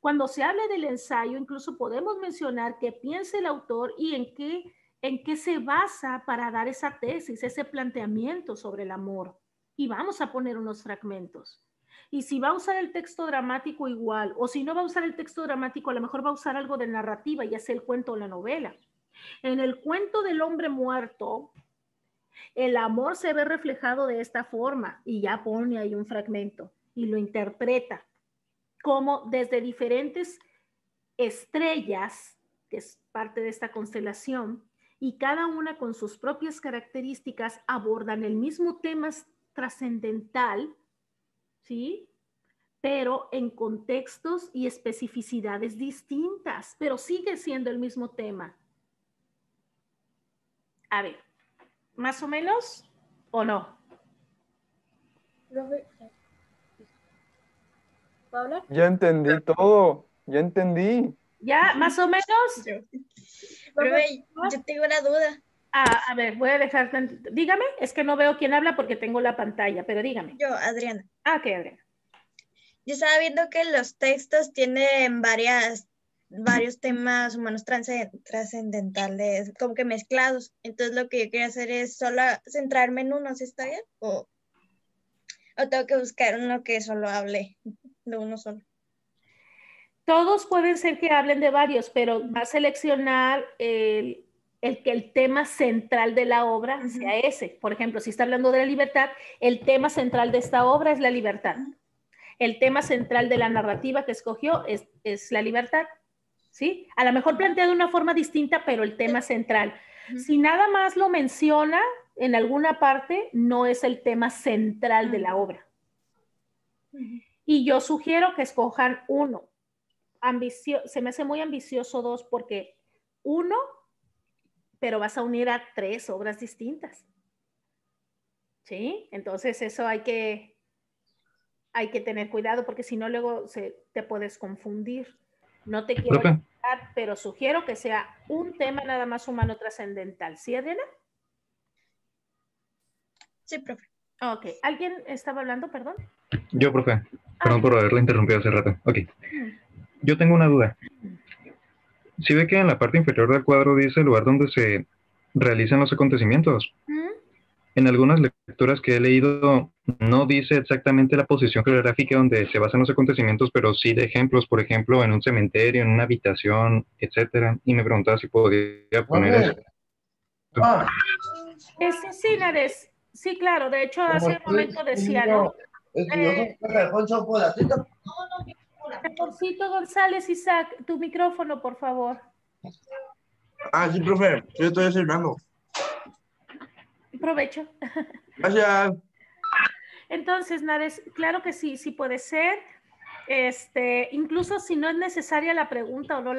Cuando se hable del ensayo, incluso podemos mencionar qué piensa el autor y en qué se basa para dar esa tesis, ese planteamiento sobre el amor. Y vamos a poner unos fragmentos. Y si va a usar el texto dramático igual, o si no va a usar el texto dramático, a lo mejor va a usar algo de narrativa, ya sea el cuento o la novela. En el cuento del hombre muerto, el amor se ve reflejado de esta forma, y ya pone ahí un fragmento y lo interpreta como desde diferentes estrellas, que es parte de esta constelación, y cada una con sus propias características abordan el mismo tema trascendental, ¿sí? Pero en contextos y especificidades distintas, pero sigue siendo el mismo tema. A ver, ¿más o menos o no? ¿Puedo hablar? Ya entendí todo, ya entendí. ¿Ya? ¿Más o menos? Pero yo tengo una duda. A ver, voy a dejar tantito. Dígame, es que no veo quién habla porque tengo la pantalla, pero dígame. Yo, Adriana. Ah, ok, Adriana. Yo estaba viendo que los textos tienen varios temas humanos trascendentales, como que mezclados. Entonces lo que yo quería hacer es solo centrarme en uno, ¿sí está bien? ¿O tengo que buscar uno que solo hable de uno solo? Todos pueden ser que hablen de varios, pero va a seleccionar el que el tema central de la obra sea ese. Por ejemplo, si está hablando de la libertad, el tema central de esta obra es la libertad. El tema central de la narrativa que escogió es la libertad, ¿sí? A lo mejor plantea de una forma distinta, pero el tema central. Si nada más lo menciona en alguna parte, no es el tema central de la obra. Y yo sugiero que escojan uno. Se me hace muy ambicioso dos, porque uno, pero vas a unir a tres obras distintas. ¿Sí? Entonces eso hay que tener cuidado, porque si no luego te puedes confundir. No te quiero... pero sugiero que sea un tema nada más humano trascendental. ¿Sí, Adriana? Sí, profe. Ok. ¿Alguien estaba hablando, perdón? Yo, profe. Perdón por haberlo interrumpido hace rato. Ok. Mm. Yo tengo una duda. ¿Sí ve que en la parte inferior del cuadro dice el lugar donde se realizan los acontecimientos? ¿Mm? En algunas lecturas que he leído no dice exactamente la posición geográfica donde se basan los acontecimientos, pero sí de ejemplos, por ejemplo, en un cementerio, en una habitación, etcétera. Y me preguntaba si podía poner eso. Sí, Nares. Sí, claro. De hecho, hace un momento decía, ¿no? Mejorcito González, Isaac, tu micrófono, por favor. Sí, profe, yo estoy desayunando. Provecho. Gracias. Entonces, Nares, claro que sí, sí puede ser. Incluso si no es necesaria la pregunta o no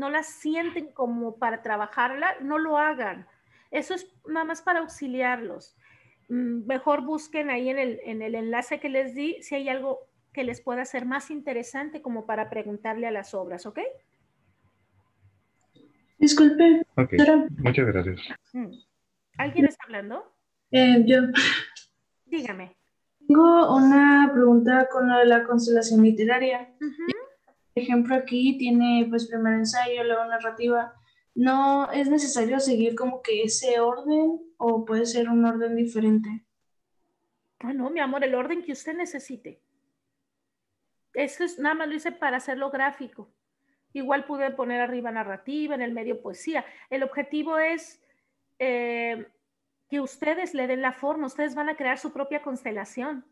la sienten como para trabajarla, no lo hagan. Eso es nada más para auxiliarlos. Mejor busquen ahí en el enlace que les di si hay algo que les pueda ser más interesante como para preguntarle a las obras, ¿ok? Disculpe. Ok, muchas gracias. ¿Alguien está hablando? Yo Dígame. tengo una pregunta con lo de la constelación literaria. Uh-huh. Por ejemplo, aquí tiene pues primer ensayo, luego narrativa. ¿No es necesario seguir como que ese orden o puede ser un orden diferente? No, mi amor, el orden que usted necesite. Eso es, nada más lo hice para hacerlo gráfico. Igual pude poner arriba narrativa, en el medio poesía. El objetivo es que ustedes le den la forma, ustedes van a crear su propia constelación.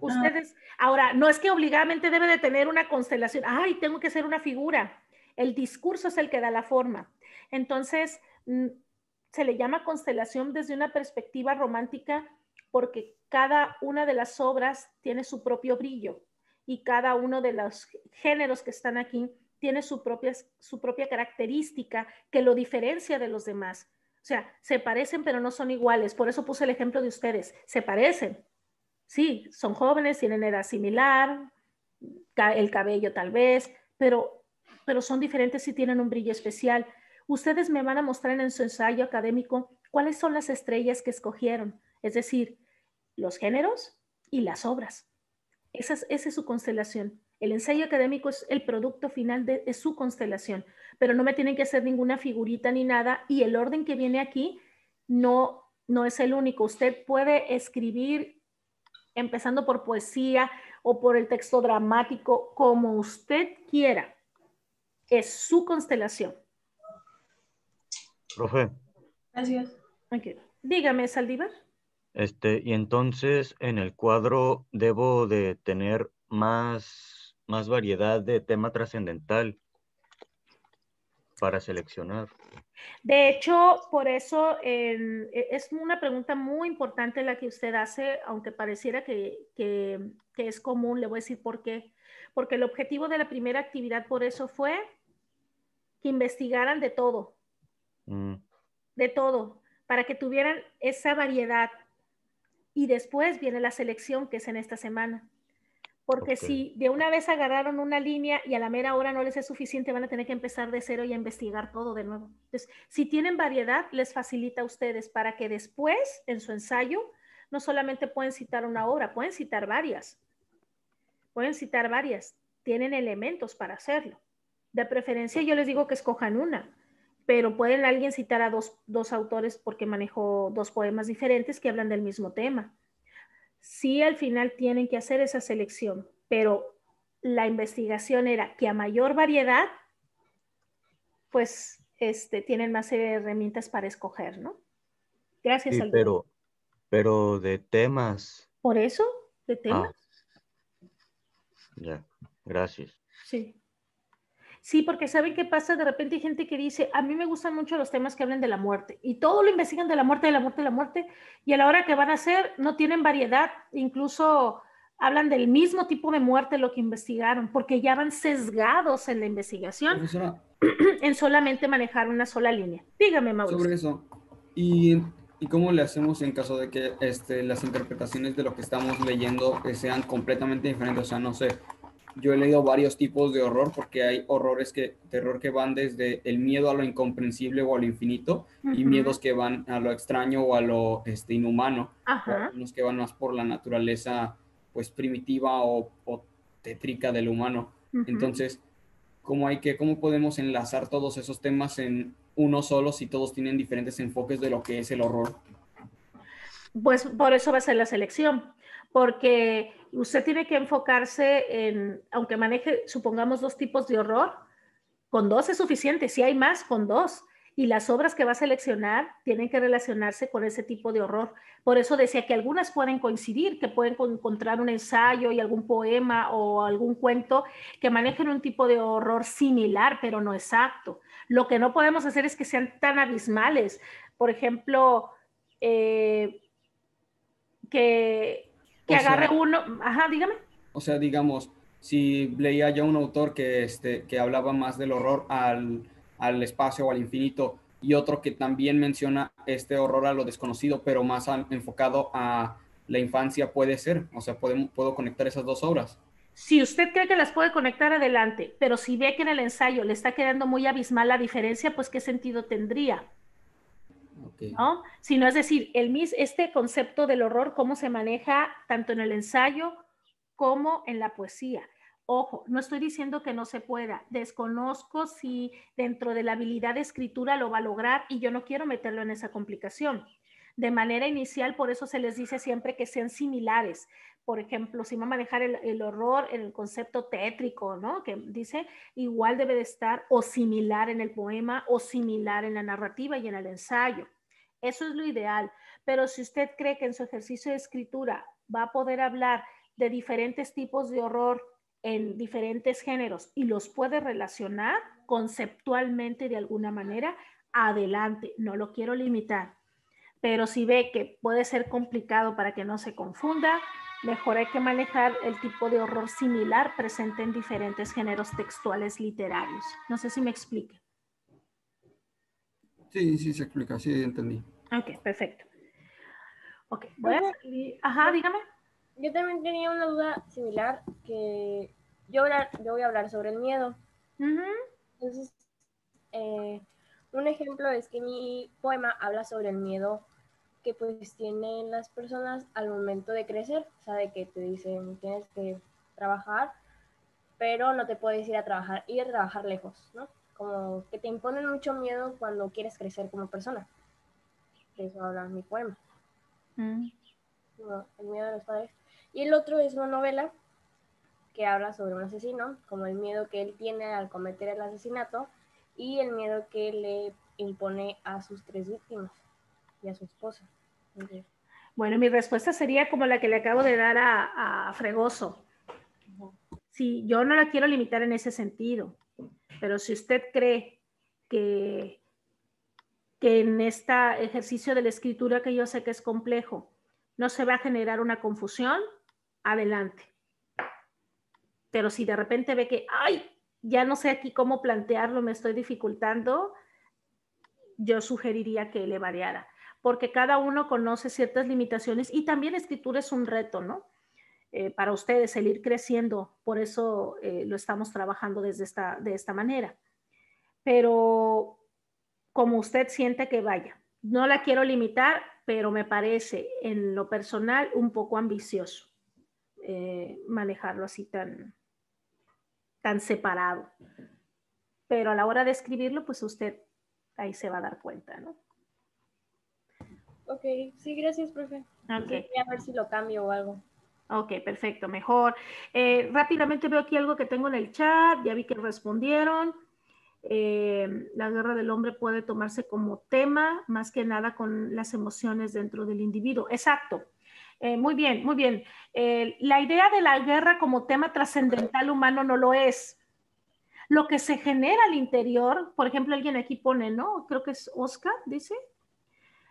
Ustedes, ahora, no es que obligadamente debe de tener una constelación. Ay, tengo que ser una figura. El discurso es el que da la forma. Entonces, se le llama constelación desde una perspectiva romántica porque cada una de las obras tiene su propio brillo y cada uno de los géneros que están aquí tiene su propia característica que lo diferencia de los demás. O sea, se parecen pero no son iguales. Por eso puse el ejemplo de ustedes. Se parecen. Sí, son jóvenes, tienen edad similar, el cabello tal vez, pero son diferentes y tienen un brillo especial. Ustedes me van a mostrar en su ensayo académico cuáles son las estrellas que escogieron, es decir, los géneros y las obras. Esa es su constelación. El ensayo académico es el producto final de su constelación, pero no me tienen que hacer ninguna figurita ni nada, y el orden que viene aquí no es el único. Usted puede escribir empezando por poesía o por el texto dramático, como usted quiera. Es su constelación. Profe. Gracias. Okay. Dígame, Saldívar. Y entonces en el cuadro debo de tener más variedad de tema trascendental para seleccionar. De hecho, por eso es una pregunta muy importante la que usted hace, aunque pareciera que es común. Le voy a decir por qué. Porque el objetivo de la primera actividad por eso fue que investigaran de todo. De todo, para que tuvieran esa variedad. Y después viene la selección, que es en esta semana. Porque si de una vez agarraron una línea y a la mera hora no les es suficiente, van a tener que empezar de cero y a investigar todo de nuevo. Entonces, si tienen variedad, les facilita a ustedes para que después, en su ensayo, no solamente pueden citar una obra, pueden citar varias. Tienen elementos para hacerlo. De preferencia, yo les digo que escojan una, pero pueden alguien citar a dos autores porque manejó 2 poemas diferentes que hablan del mismo tema. Sí, al final tienen que hacer esa selección, pero la investigación era que a mayor variedad, pues tienen más herramientas para escoger, ¿no? Gracias, sí, Aldo. pero de temas. ¿Por eso? ¿De temas? Ya, gracias. Sí. Sí, porque ¿saben qué pasa? De repente hay gente que dice, a mí me gustan mucho los temas que hablan de la muerte, y todo lo investigan de la muerte, y a la hora que van a hacer no tienen variedad, incluso hablan del mismo tipo de muerte lo que investigaron, porque ya van sesgados en la investigación, profesora, en solamente manejar una sola línea. Dígame, Mauricio. Sobre eso, ¿y cómo le hacemos en caso de que las interpretaciones de lo que estamos leyendo sean completamente diferentes? O sea, no sé, yo he leído varios tipos de horror, porque hay terror que van desde el miedo a lo incomprensible o a lo infinito, y miedos que van a lo extraño o a lo inhumano, o algunos que van más por la naturaleza pues primitiva o tétrica del humano. Entonces, ¿cómo podemos enlazar todos esos temas en uno solo si todos tienen diferentes enfoques de lo que es el horror? Pues por eso va a ser la selección, porque usted tiene que enfocarse en, aunque maneje, supongamos, 2 tipos de horror, con 2 es suficiente, si hay más, con 2. Y las obras que va a seleccionar tienen que relacionarse con ese tipo de horror. Por eso decía que algunas pueden coincidir, que pueden encontrar un ensayo y algún poema o algún cuento que manejen un tipo de horror similar, pero no exacto. Lo que no podemos hacer es que sean tan abismales. Por ejemplo, que agarre uno, ajá, dígame. O sea, digamos, si leía ya un autor que hablaba más del horror al espacio o al infinito, y otro que también menciona este horror a lo desconocido, pero más enfocado a la infancia, puede ser. O sea, puedo conectar esas 2 obras. Si usted cree que las puede conectar, adelante, pero si ve que en el ensayo le está quedando muy abismal la diferencia, pues ¿qué sentido tendría? Okay. ¿No? Sino, es decir, este concepto del horror, cómo se maneja tanto en el ensayo como en la poesía. Ojo, no estoy diciendo que no se pueda, desconozco si dentro de la habilidad de escritura lo va a lograr y yo no quiero meterlo en esa complicación. De manera inicial, por eso se les dice siempre que sean similares. Por ejemplo, si va a manejar el horror en el concepto tétrico, ¿no? Que dice, igual debe de estar o similar en el poema o similar en la narrativa y en el ensayo. Eso es lo ideal. Pero si usted cree que en su ejercicio de escritura va a poder hablar de diferentes tipos de horror en diferentes géneros y los puede relacionar conceptualmente de alguna manera, adelante, no lo quiero limitar. Pero si ve que puede ser complicado para que no se confunda, mejor hay que manejar el tipo de horror similar presente en diferentes géneros textuales literarios. No sé si me explique. Sí, sí se explica, sí entendí. Ok, perfecto. Ok, bueno, ajá, dígame. Yo también tenía una duda similar, que yo voy a hablar sobre el miedo. Entonces, un ejemplo es que mi poema habla sobre el miedo que pues tienen las personas al momento de crecer. O sea, de que te dicen tienes que trabajar, pero no te puedes ir a trabajar lejos, ¿no? Como que te imponen mucho miedo cuando quieres crecer como persona. De eso habla mi poema. No, el miedo de los padres. Y el otro es una novela que habla sobre un asesino, como el miedo que él tiene al cometer el asesinato y el miedo que le impone a sus 3 víctimas y a su esposa. Okay. Bueno, mi respuesta sería como la que le acabo de dar a Fregoso. Sí, yo no la quiero limitar en ese sentido, pero si usted cree que en este ejercicio de la escritura, que yo sé que es complejo, no se va a generar una confusión, adelante. Pero si de repente ve que, ay, ya no sé aquí cómo plantearlo, me estoy dificultando, yo sugeriría que le variara, porque cada uno conoce ciertas limitaciones y también la escritura es un reto, ¿no? Para ustedes el ir creciendo, por eso lo estamos trabajando de esta manera. Pero como usted siente que vaya, no la quiero limitar, pero me parece en lo personal un poco ambicioso manejarlo así tan separado. Pero a la hora de escribirlo, pues usted ahí se va a dar cuenta, ¿no? Ok, sí, gracias, profe. Okay. Voy a ver si lo cambio o algo. Ok, perfecto, mejor. Rápidamente veo aquí algo que tengo en el chat, ya vi que respondieron. La guerra del hombre puede tomarse como tema, más que nada con las emociones dentro del individuo. Exacto. Muy bien, muy bien. La idea de la guerra como tema trascendental humano no lo es. Lo que se genera al interior, por ejemplo, alguien aquí pone, ¿no? Creo que es Oscar, dice.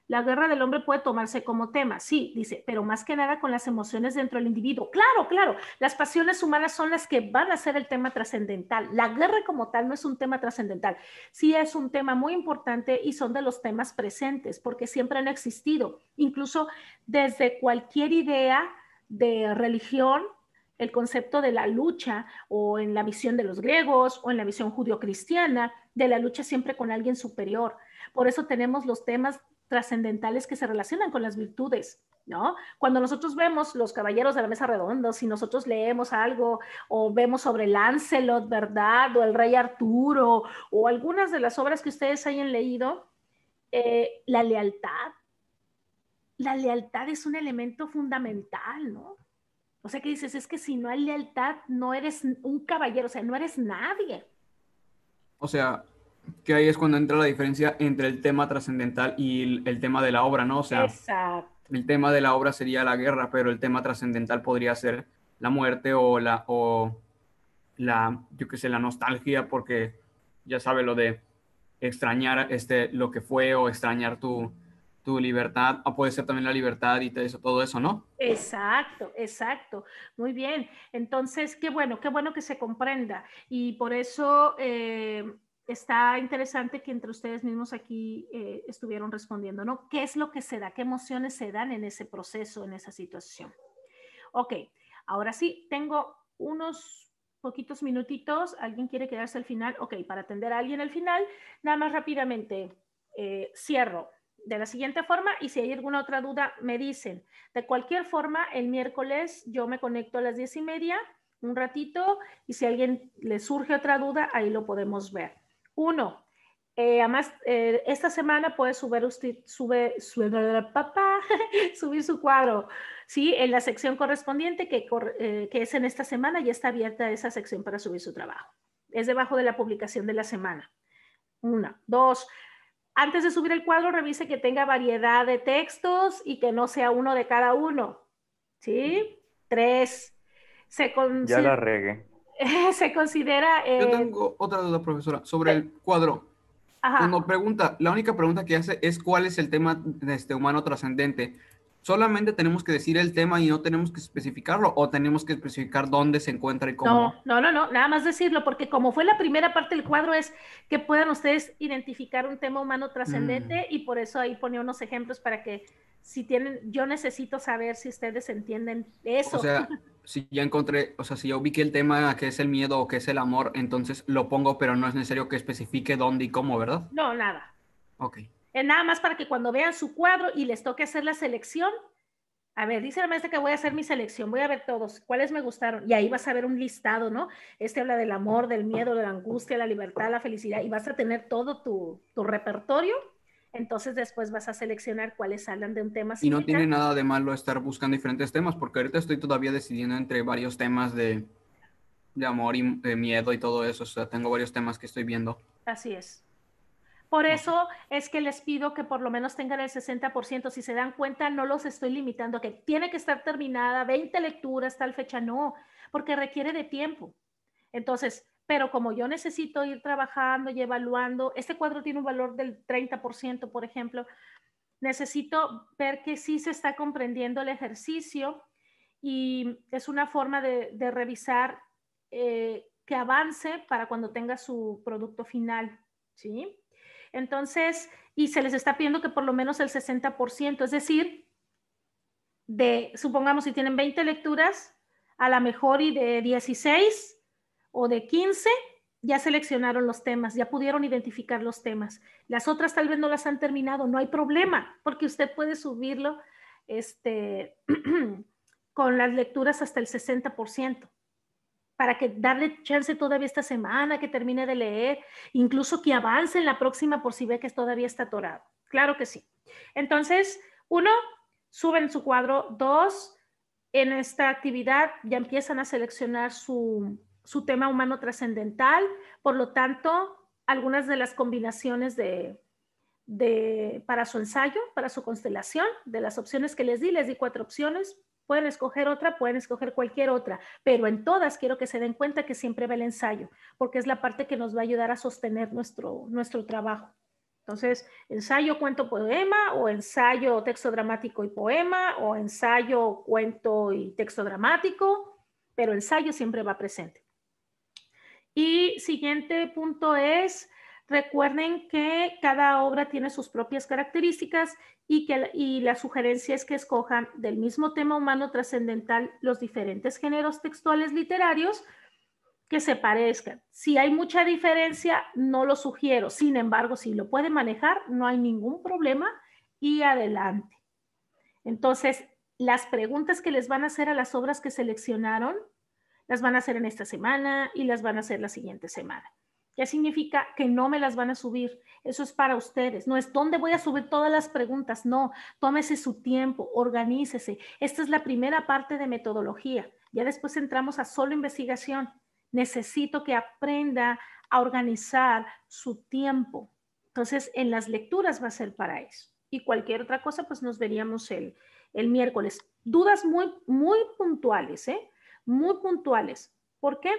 La guerra del hombre puede tomarse como tema, sí, dice, pero más que nada con las emociones dentro del individuo. Claro, claro, las pasiones humanas son las que van a ser el tema trascendental. La guerra como tal no es un tema trascendental, sí es un tema muy importante y son de los temas presentes porque siempre han existido, incluso desde cualquier idea de religión el concepto de la lucha, o en la visión de los griegos, o en la visión judio-cristiana, de la lucha siempre con alguien superior. Por eso tenemos los temas trascendentales que se relacionan con las virtudes, ¿no? Cuando nosotros vemos Los Caballeros de la Mesa Redonda, si nosotros leemos algo, o vemos sobre Lancelot, ¿verdad? O el Rey Arturo, o algunas de las obras que ustedes hayan leído, la lealtad es un elemento fundamental, ¿no? O sea, que dices, es que si no hay lealtad, no eres un caballero, o sea, no eres nadie. O sea, que ahí es cuando entra la diferencia entre el tema trascendental y el tema de la obra, ¿no? O sea, exacto. El tema de la obra sería la guerra, pero el tema trascendental podría ser la muerte o yo qué sé, la nostalgia, porque ya sabe lo de extrañar lo que fue, o extrañar tu libertad, o puede ser también la libertad y todo eso, ¿no? Exacto, exacto. Muy bien. Entonces, qué bueno que se comprenda. Y por eso está interesante que entre ustedes mismos aquí estuvieron respondiendo, ¿no? ¿Qué es lo que se da? ¿Qué emociones se dan en ese proceso, en esa situación? Ok, ahora sí, tengo unos poquitos minutitos. ¿Alguien quiere quedarse al final? Ok, para atender a alguien al final, nada más rápidamente cierro de la siguiente forma, y si hay alguna otra duda me dicen. De cualquier forma, el miércoles yo me conecto a las 10:30, un ratito, y si a alguien le surge otra duda, ahí lo podemos ver. Además, esta semana puede subir su cuadro, ¿sí? En la sección correspondiente que es en esta semana, ya está abierta esa sección para subir su trabajo. Es debajo de la publicación de la semana. 1, 2, antes de subir el cuadro, revise que tenga variedad de textos y que no sea uno de cada uno. ¿Sí? 3. Ya la regué. Se considera... Yo tengo otra duda, profesora, sobre el cuadro. Ajá. Cuando pregunta, la única pregunta que hace es cuál es el tema de este humano trascendente. ¿Solamente tenemos que decir el tema y no tenemos que especificarlo, o tenemos que especificar dónde se encuentra y cómo? No, nada más decirlo, porque como fue la primera parte del cuadro, es que puedan ustedes identificar un tema humano trascendente, y por eso ahí ponía unos ejemplos para que si tienen, yo necesito saber si ustedes entienden eso. O sea, si ya encontré, o sea, si ya ubiqué el tema que es el miedo o que es el amor, entonces lo pongo, pero no es necesario que especifique dónde y cómo, ¿verdad? No, nada. Ok. Nada más para que cuando vean su cuadro y les toque hacer la selección, a ver, dice la maestra que voy a hacer mi selección, voy a ver todos, cuáles me gustaron, y ahí vas a ver un listado, ¿no? Habla del amor, del miedo, de la angustia, la libertad, la felicidad, y vas a tener todo tu repertorio. Entonces después vas a seleccionar cuáles hablan de un tema similar. Y no tiene nada de malo estar buscando diferentes temas, porque ahorita estoy todavía decidiendo entre varios temas de amor y de miedo y todo eso. O sea, tengo varios temas que estoy viendo. Así es. Por eso es que les pido que por lo menos tengan el 60%. Si se dan cuenta, no los estoy limitando a que tiene que estar terminada, 20 lecturas, tal fecha, no, porque requiere de tiempo. Entonces, pero como yo necesito ir trabajando y evaluando, este cuadro tiene un valor del 30%, por ejemplo, necesito ver que sí se está comprendiendo el ejercicio, y es una forma de revisar que avance para cuando tenga su producto final, ¿sí? Entonces, y se les está pidiendo que por lo menos el 60%, es decir, supongamos si tienen 20 lecturas, a la mejor y de 16 o de 15, ya seleccionaron los temas, ya pudieron identificar los temas. Las otras tal vez no las han terminado, no hay problema, porque usted puede subirlo con las lecturas hasta el 60%. Para que darle chance todavía esta semana, que termine de leer, incluso que avance en la próxima por si ve que todavía está atorado. Claro que sí. Entonces, 1, suben su cuadro. 2, en esta actividad ya empiezan a seleccionar su tema humano trascendental. Por lo tanto, algunas de las combinaciones para su ensayo, para su constelación, de las opciones que les di 4 opciones. Pueden escoger otra, pueden escoger cualquier otra, pero en todas quiero que se den cuenta que siempre va el ensayo, porque es la parte que nos va a ayudar a sostener nuestro trabajo. Entonces, ensayo, cuento, poema, o ensayo, texto dramático y poema, o ensayo, cuento y texto dramático, pero ensayo siempre va presente. Y siguiente punto es Recuerden que cada obra tiene sus propias características y la sugerencia es que escojan del mismo tema humano trascendental los diferentes géneros textuales literarios que se parezcan. Si hay mucha diferencia, no lo sugiero. Sin embargo, si lo pueden manejar, no hay ningún problema y adelante. Entonces, las preguntas que les van a hacer a las obras que seleccionaron, las van a hacer en esta semana y las van a hacer la siguiente semana. ¿Qué significa? Que no me las van a subir. Eso es para ustedes. No es dónde voy a subir todas las preguntas. No, tómese su tiempo, organícese. Esta es la primera parte de metodología. Ya después entramos a solo investigación. Necesito que aprenda a organizar su tiempo. Entonces, en las lecturas va a ser para eso. Y cualquier otra cosa, pues nos veríamos el miércoles. Dudas muy puntuales, ¿eh? Muy puntuales. ¿Por qué?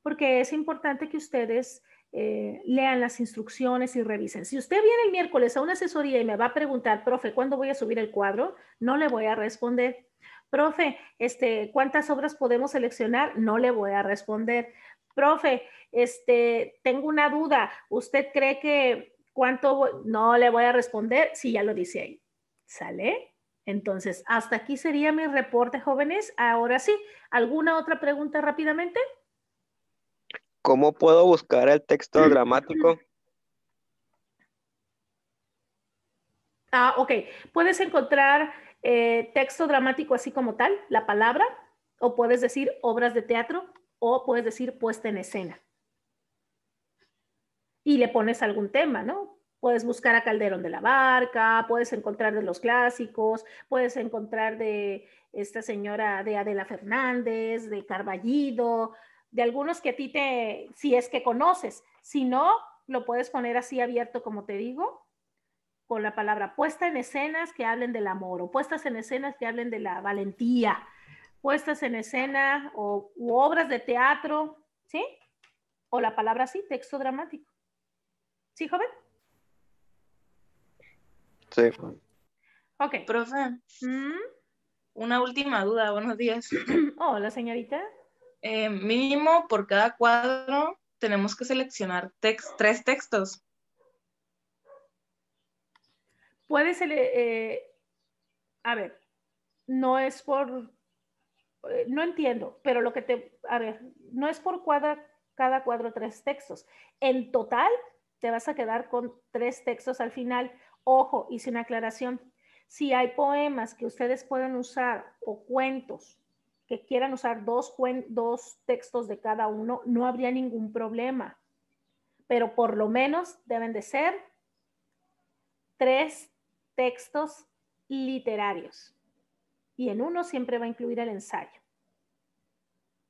Porque es importante que ustedes lean las instrucciones y revisen. Si usted viene el miércoles a una asesoría y me va a preguntar, profe, ¿cuándo voy a subir el cuadro? No le voy a responder. Profe, ¿cuántas obras podemos seleccionar? No le voy a responder. Profe, tengo una duda. ¿Usted cree que cuánto? No le voy a responder si ya lo dice ahí. ¿Sale? Entonces, hasta aquí sería mi reporte, jóvenes. Ahora sí, ¿alguna otra pregunta rápidamente? ¿Cómo puedo buscar el texto dramático? Ok. Puedes encontrar texto dramático así como tal, la palabra, o puedes decir obras de teatro, o puedes decir puesta en escena. Y le pones algún tema, ¿no? Puedes buscar a Calderón de la Barca, puedes encontrar de los clásicos, puedes encontrar de esta señora de Adela Fernández, de Carballido, de algunos que a ti si es que conoces. Si no, lo puedes poner así abierto, como te digo, con la palabra puesta en escenas que hablen del amor, o puestas en escenas que hablen de la valentía, puestas en escena u obras de teatro, ¿sí? O la palabra así, texto dramático. ¿Sí, joven? Sí. Ok. Profe, una última duda. Buenos días. Hola, señorita. Mínimo por cada cuadro tenemos que seleccionar 3 textos. Puedes, a ver, no es por, no entiendo, pero lo que no es por cada cuadro 3 textos. En total, te vas a quedar con 3 textos al final. Ojo, hice una aclaración. Si hay poemas que ustedes pueden usar o cuentos que quieran usar 2 textos de cada uno, no habría ningún problema. Pero por lo menos deben de ser 3 textos literarios. Y en uno siempre va a incluir el ensayo.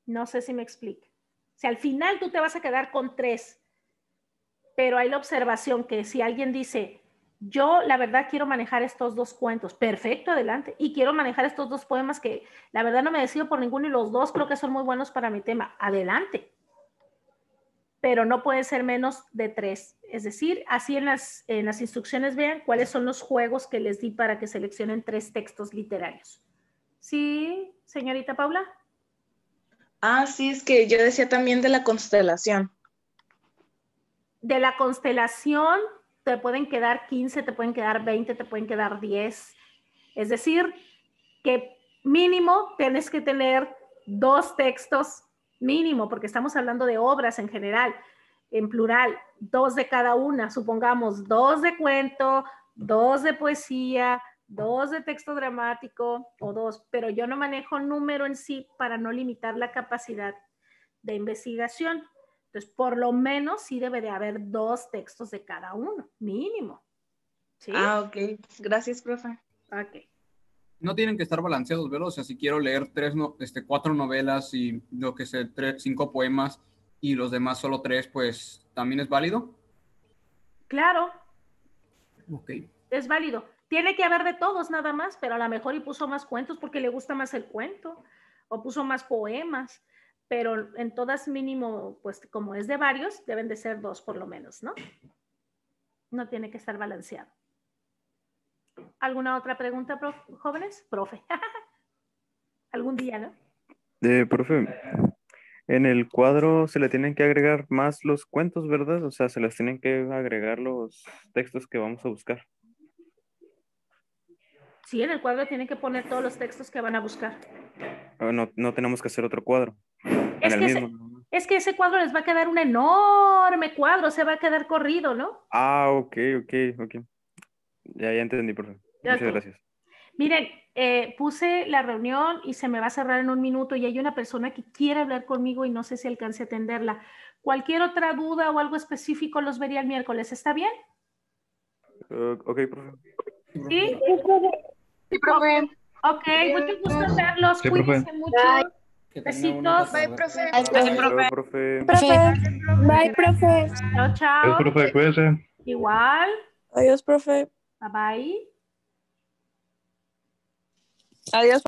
No sé si me explico. O sea, al final tú te vas a quedar con 3. Pero hay la observación que si alguien dice, yo la verdad quiero manejar estos 2 cuentos, perfecto, adelante. Y quiero manejar estos 2 poemas que la verdad no me decido por ninguno y los 2 creo que son muy buenos para mi tema, adelante. Pero no puede ser menos de 3. Es decir, así en las instrucciones vean cuáles son los juegos que les di para que seleccionen 3 textos literarios. ¿Sí, señorita Paula? Sí, es que yo decía también de la constelación. De la constelación te pueden quedar 15, te pueden quedar 20, te pueden quedar 10. Es decir, que mínimo tienes que tener 2 textos, mínimo, porque estamos hablando de obras en general, en plural, 2 de cada una, supongamos 2 de cuento, 2 de poesía, 2 de texto dramático o 2, pero yo no manejo número en sí para no limitar la capacidad de investigación. Entonces, por lo menos sí debe de haber 2 textos de cada uno, mínimo. ¿Sí? Ok. Gracias, profe. Ok. No tienen que estar balanceados, ¿verdad? O sea, si quiero leer 4 novelas y lo que sé, 5 poemas y los demás solo 3, pues, ¿también es válido? Claro. Ok. Es válido. Tiene que haber de todos nada más, pero a lo mejor y puso más cuentos porque le gusta más el cuento, o puso más poemas, pero en todas mínimo, pues como es de varios, deben de ser 2 por lo menos, ¿no? No tiene que estar balanceado. ¿Alguna otra pregunta, jóvenes? Profe. Algún día, ¿no? Profe, En el cuadro se le tienen que agregar más los cuentos, ¿verdad? O sea, se les tienen que agregar los textos que vamos a buscar. Sí, en el cuadro tienen que poner todos los textos que van a buscar. No tenemos que hacer otro cuadro. Es que ese cuadro les va a quedar un enorme cuadro, se va a quedar corrido, ¿no? Ah, ok. Ya entendí, profe. Muchas gracias. Miren, puse la reunión y se me va a cerrar en un minuto y hay una persona que quiere hablar conmigo y no sé si alcance a atenderla. Cualquier otra duda o algo específico los vería el miércoles, ¿está bien? Ok, profe. ¿Sí? Sí, profe. Ok, mucho gusto verlos. Sí, profe. Cuídense mucho. Besitos. Bye, profe. Chao, profe. Bye, profe. Chao, chao. Adiós, profe, cuídese. Igual. Adiós, profe. Bye, bye. Adiós.